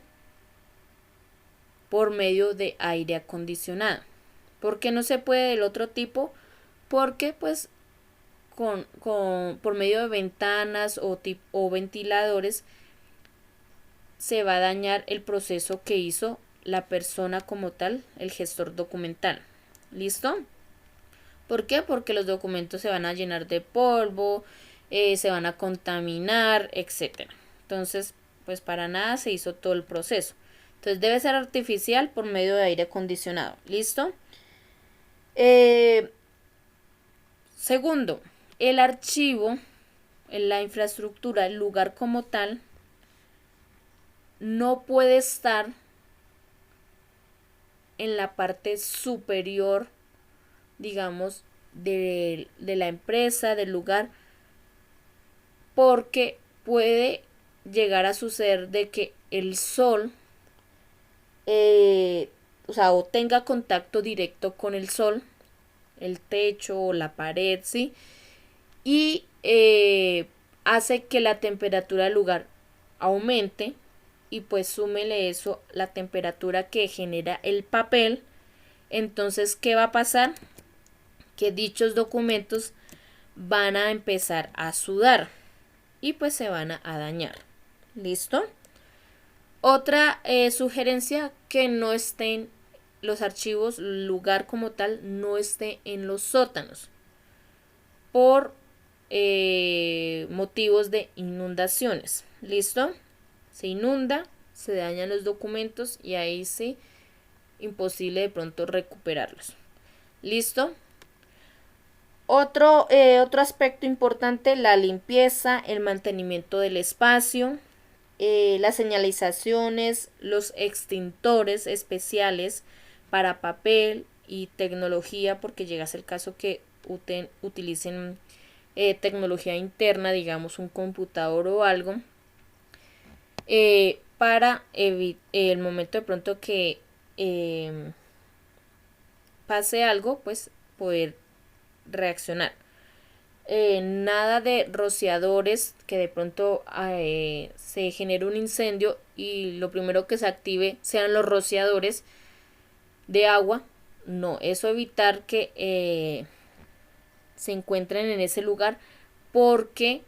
Por medio de aire acondicionado. ¿Por qué no se puede del otro tipo? Porque pues por medio de ventanas o ventiladores se va a dañar el proceso que hizo la persona como tal, el gestor documental. ¿Listo? ¿Por qué? Porque los documentos se van a llenar de polvo, se van a contaminar, etc. Entonces, pues para nada se hizo todo el proceso. Entonces debe ser artificial por medio de aire acondicionado. ¿Listo? Segundo, el archivo, la infraestructura, el lugar como tal, no puede estar en la parte superior, digamos, de la empresa, del lugar, porque puede llegar a suceder de que el sol, o tenga contacto directo con el sol, el techo o la pared, ¿sí? Y hace que la temperatura del lugar aumente, y pues súmele eso la temperatura que genera el papel. Entonces, ¿qué va a pasar? Que dichos documentos van a empezar a sudar y pues se van a dañar. ¿Listo? Otra sugerencia, que no estén los archivos, lugar como tal, no esté en los sótanos por motivos de inundaciones. ¿Listo? Se inunda, se dañan los documentos y ahí sí, imposible de pronto recuperarlos. ¿Listo? Otro aspecto importante, la limpieza, el mantenimiento del espacio, las señalizaciones, los extintores especiales para papel y tecnología, porque llega a ser el caso que utilicen tecnología interna, digamos un computador o algo, para el momento de pronto que pase algo, pues poder reaccionar. Nada de rociadores, que de pronto se genere un incendio y lo primero que se active sean los rociadores de agua. No, eso evitar que se encuentren en ese lugar, porque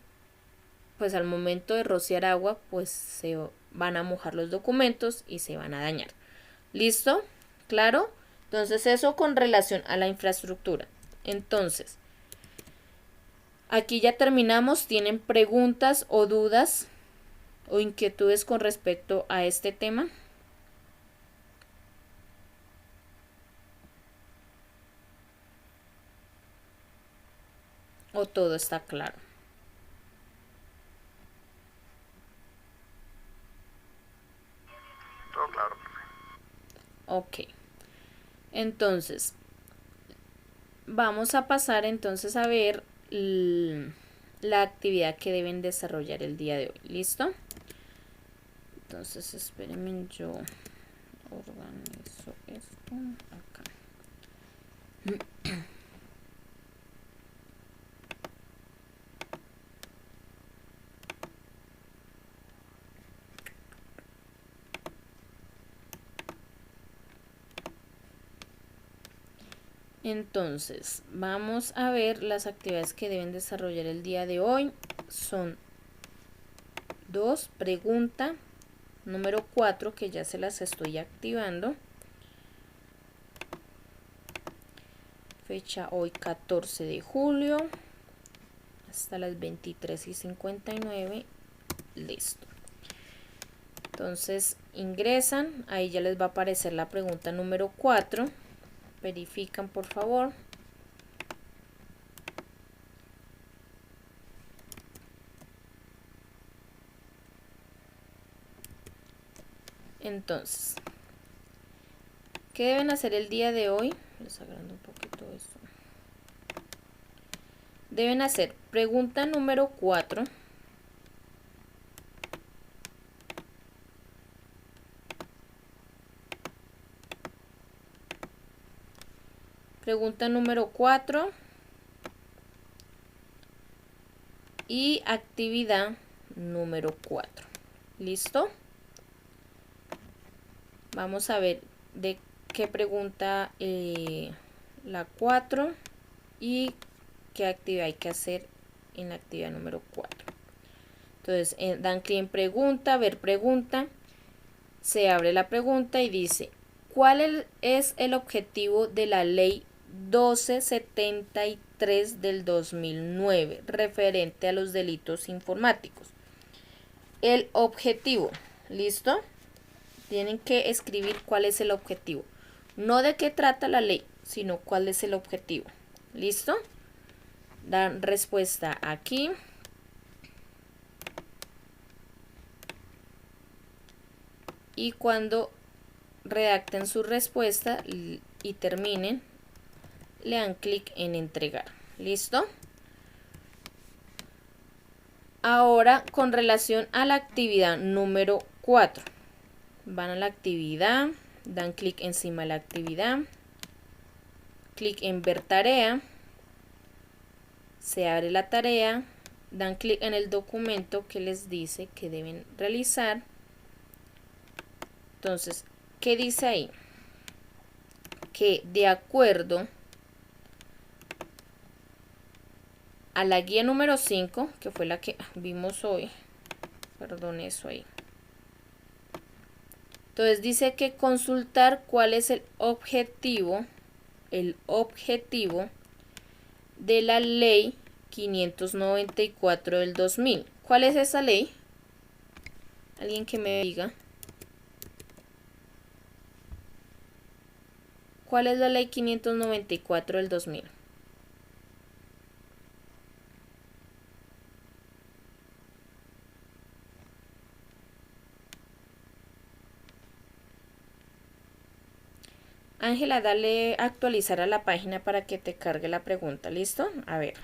pues al momento de rociar agua pues se van a mojar los documentos y se van a dañar. ¿Listo? ¿Claro? Entonces eso con relación a la infraestructura. Entonces, aquí ya terminamos. ¿Tienen preguntas o dudas o inquietudes con respecto a este tema? ¿O todo está claro? Todo claro. Ok. Entonces, vamos a pasar entonces a ver la actividad que deben desarrollar el día de hoy. ¿Listo? Entonces, espérenme, yo organizo esto acá. Entonces, vamos a ver las actividades que deben desarrollar el día de hoy. Son 2. Pregunta número 4, que ya se las estoy activando. Fecha hoy 14 de julio. Hasta las 23:59. Listo. Entonces ingresan. Ahí ya les va a aparecer la pregunta número 4. Verifican, por favor. Entonces, ¿qué deben hacer el día de hoy? Les agrando un poquito esto. Deben hacer pregunta número 4. Pregunta número 4 y actividad número 4. ¿Listo? Vamos a ver de qué pregunta la 4 y qué actividad hay que hacer en la actividad número 4. Entonces dan clic en pregunta, ver pregunta, se abre la pregunta y dice, ¿cuál es el objetivo de la ley 1273 del 2009 referente a los delitos informáticos? El objetivo, ¿listo? Tienen que escribir cuál es el objetivo. No de qué trata la ley, sino cuál es el objetivo. ¿Listo? Dan respuesta aquí. Y cuando redacten su respuesta y terminen, le dan clic en entregar. ¿Listo? Ahora, con relación a la actividad número 4. Van a la actividad, dan clic encima de la actividad, clic en ver tarea, se abre la tarea, dan clic en el documento que les dice que deben realizar. Entonces, ¿qué dice ahí? Que de acuerdo a la guía número 5, que fue la que vimos hoy, perdón, eso ahí. Entonces dice que consultar cuál es el objetivo de la ley 594 del 2000. ¿Cuál es esa ley? Alguien que me diga. ¿Cuál es la ley 594 del 2000? Ángela, dale a actualizar a la página para que te cargue la pregunta. ¿Listo? A ver.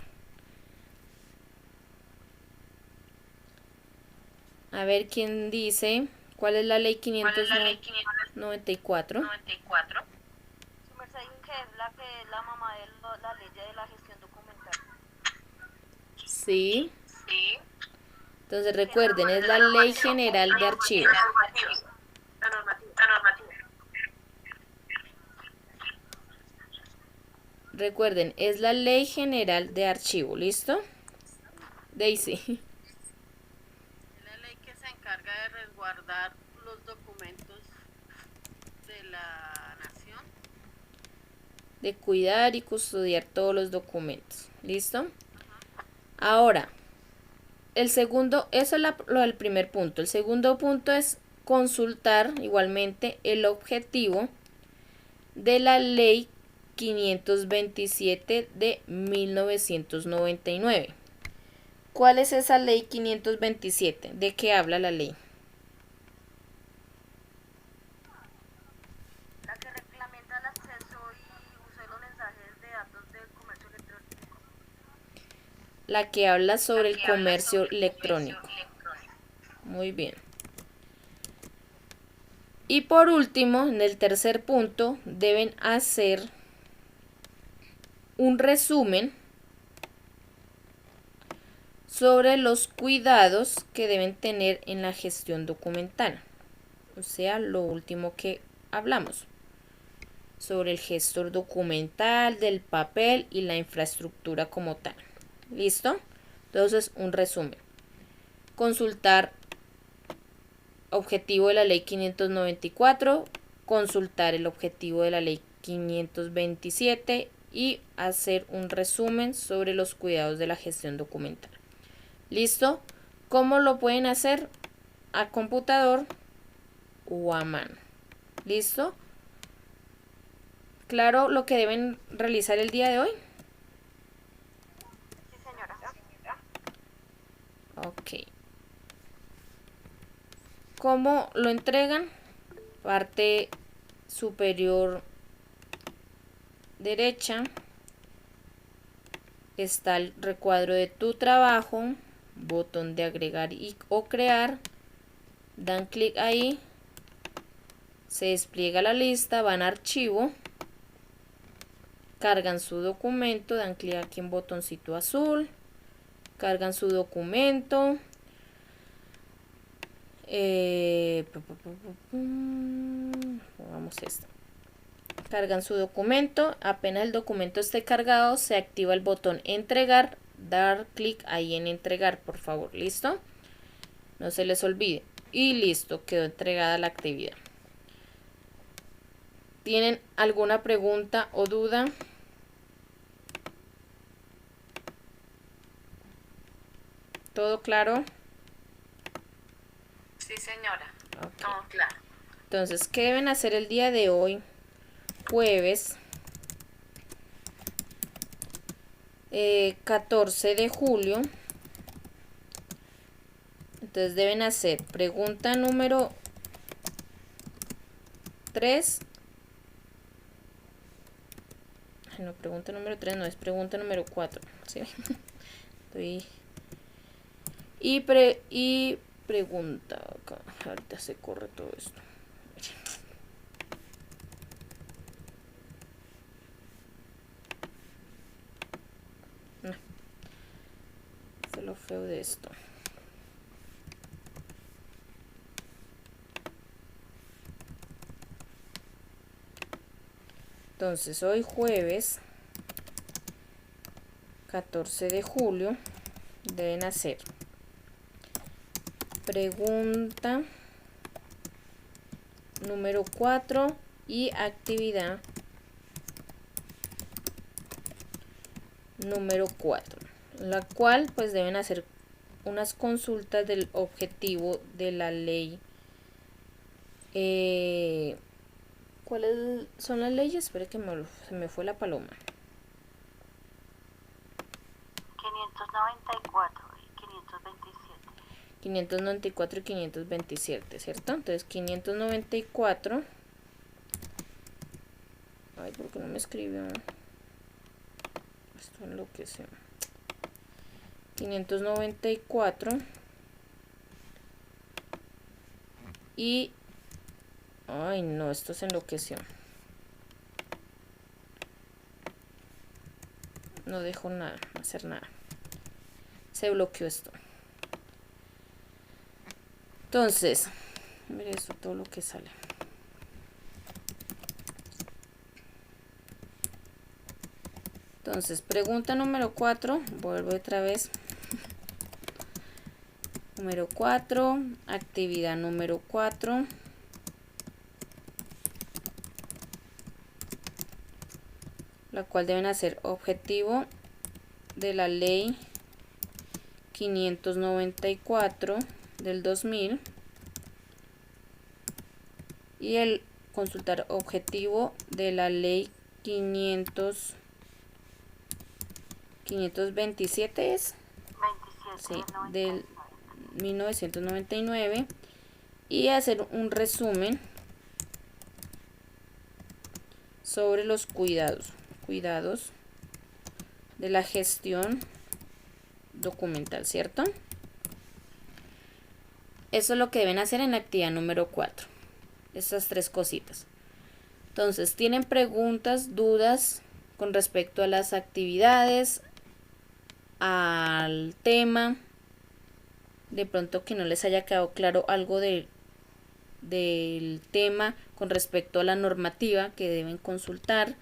A ver quién dice. ¿Cuál es la ley 594? Su merced dice que es la mamá de la ley de la gestión documental. Sí. Entonces recuerden, es la Ley General de Archivos. La normativa. Recuerden, es la Ley General de Archivo. ¿Listo? Daisy. Es la ley que se encarga de resguardar los documentos de la nación. De cuidar y custodiar todos los documentos. ¿Listo? Ahora, el segundo, eso es lo del primer punto. El segundo punto es consultar igualmente el objetivo de la ley 527 de 1999. ¿Cuál es esa ley 527? ¿De qué habla la ley? La que reglamenta el acceso y uso de los mensajes de datos del comercio electrónico. La que habla sobre el comercio electrónico. Muy bien. Y por último, en el tercer punto, deben hacer un resumen sobre los cuidados que deben tener en la gestión documental. O sea, lo último que hablamos. Sobre el gestor documental, del papel y la infraestructura como tal. ¿Listo? Entonces, un resumen. Consultar objetivo de la ley 594, consultar el objetivo de la ley 527 y hacer un resumen sobre los cuidados de la gestión documental. ¿Listo? ¿Cómo lo pueden hacer? A computador o a mano. ¿Listo? ¿Claro lo que deben realizar el día de hoy? Sí, señora. Ok. ¿Cómo lo entregan? Parte superior derecha está el recuadro de tu trabajo, botón de agregar o crear, dan clic ahí, se despliega la lista, van a archivo, cargan su documento, dan clic aquí en botoncito azul, cargan su documento, vamos a esto. cargan su documento. Apenas el documento esté cargado, se activa el botón entregar, dar clic ahí en entregar, por favor. ¿Listo? No se les olvide. Y listo, quedó entregada la actividad. ¿Tienen alguna pregunta o duda? ¿Todo claro? Sí, señora. Ok. Todo claro. Entonces, ¿qué deben hacer el día de hoy? Jueves 14 de julio. Entonces deben hacer pregunta número 3. No, pregunta número 3 no, es pregunta número 4. ¿Sí? Y pregunta acá. Ahorita se corre todo esto. No. Esto es lo feo de esto. Entonces, hoy jueves 14 de julio deben hacer pregunta número 4 y actividad número 4, la cual pues deben hacer unas consultas del objetivo de la ley. ¿Cuáles son las leyes? Espere que se me fue la paloma. 594 y 527. 594 y 527, ¿cierto? Entonces 594. Ay, ¿por qué no me escribió? Esto enloqueció. 594 y... Ay, no, esto se enloqueció. No dejo nada, hacer nada. Se bloqueó esto. Entonces, mire eso, todo lo que sale. Entonces, pregunta número 4, vuelvo otra vez. Número 4, actividad número 4. La cual deben hacer objetivo de la ley 594 del 2000 y el consultar objetivo de la ley 527 es 27 sí, del del 1999 y hacer un resumen sobre los cuidados de la gestión documental, ¿cierto? Eso es lo que deben hacer en la actividad número 4. Estas 3 cositas. Entonces, ¿tienen preguntas, dudas con respecto a las actividades, al tema? De pronto que no les haya quedado claro algo del tema con respecto a la normativa que deben consultar,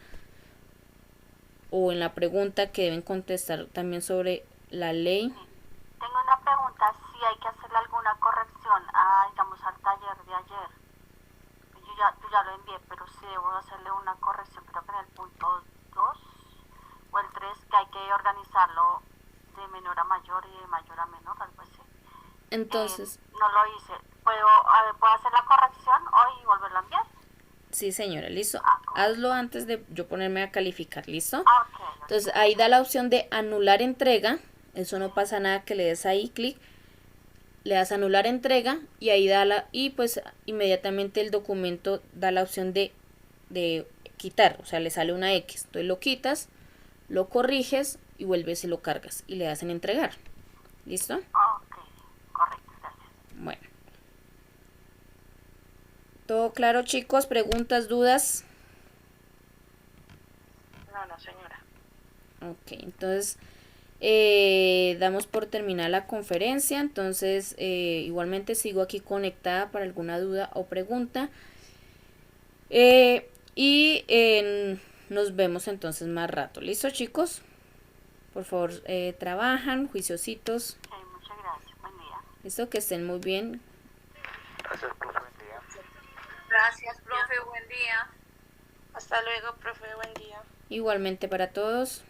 o en la pregunta que deben contestar también sobre la ley. Tengo una pregunta, si hay que hacerle alguna corrección a, digamos, al taller de ayer. Yo ya lo envié, pero si debo hacerle una corrección, creo que en el punto 2 o el 3, que hay que organizarlo de menor a mayor y de mayor a menor, algo así. Entonces, no lo hice. ¿Puedo hacer la corrección hoy y volverlo a enviar? sí, señora, listo. Correcto. Hazlo antes de yo ponerme a calificar, ¿listo? Ok. Entonces, ahí da la opción de anular entrega. Eso no pasa nada que le des ahí clic. Le das anular entrega y ahí y pues inmediatamente el documento da la opción de quitar, o sea, le sale una X. Entonces lo quitas, lo corriges y vuelves y lo cargas y le das en entregar. ¿Listo? Ok, correcto, gracias. Bueno. ¿Todo claro, chicos? ¿Preguntas, dudas? No, señora. Ok, entonces damos por terminada la conferencia. Entonces igualmente sigo aquí conectada para alguna duda o pregunta. Y nos vemos entonces más rato. ¿Listo, chicos? Por favor, trabajan, juiciositos. Ok, muchas gracias. Buen día. Listo, que estén muy bien. Gracias, profe, buen día. Gracias, profe, buen día. Hasta luego, profe, buen día. Igualmente para todos.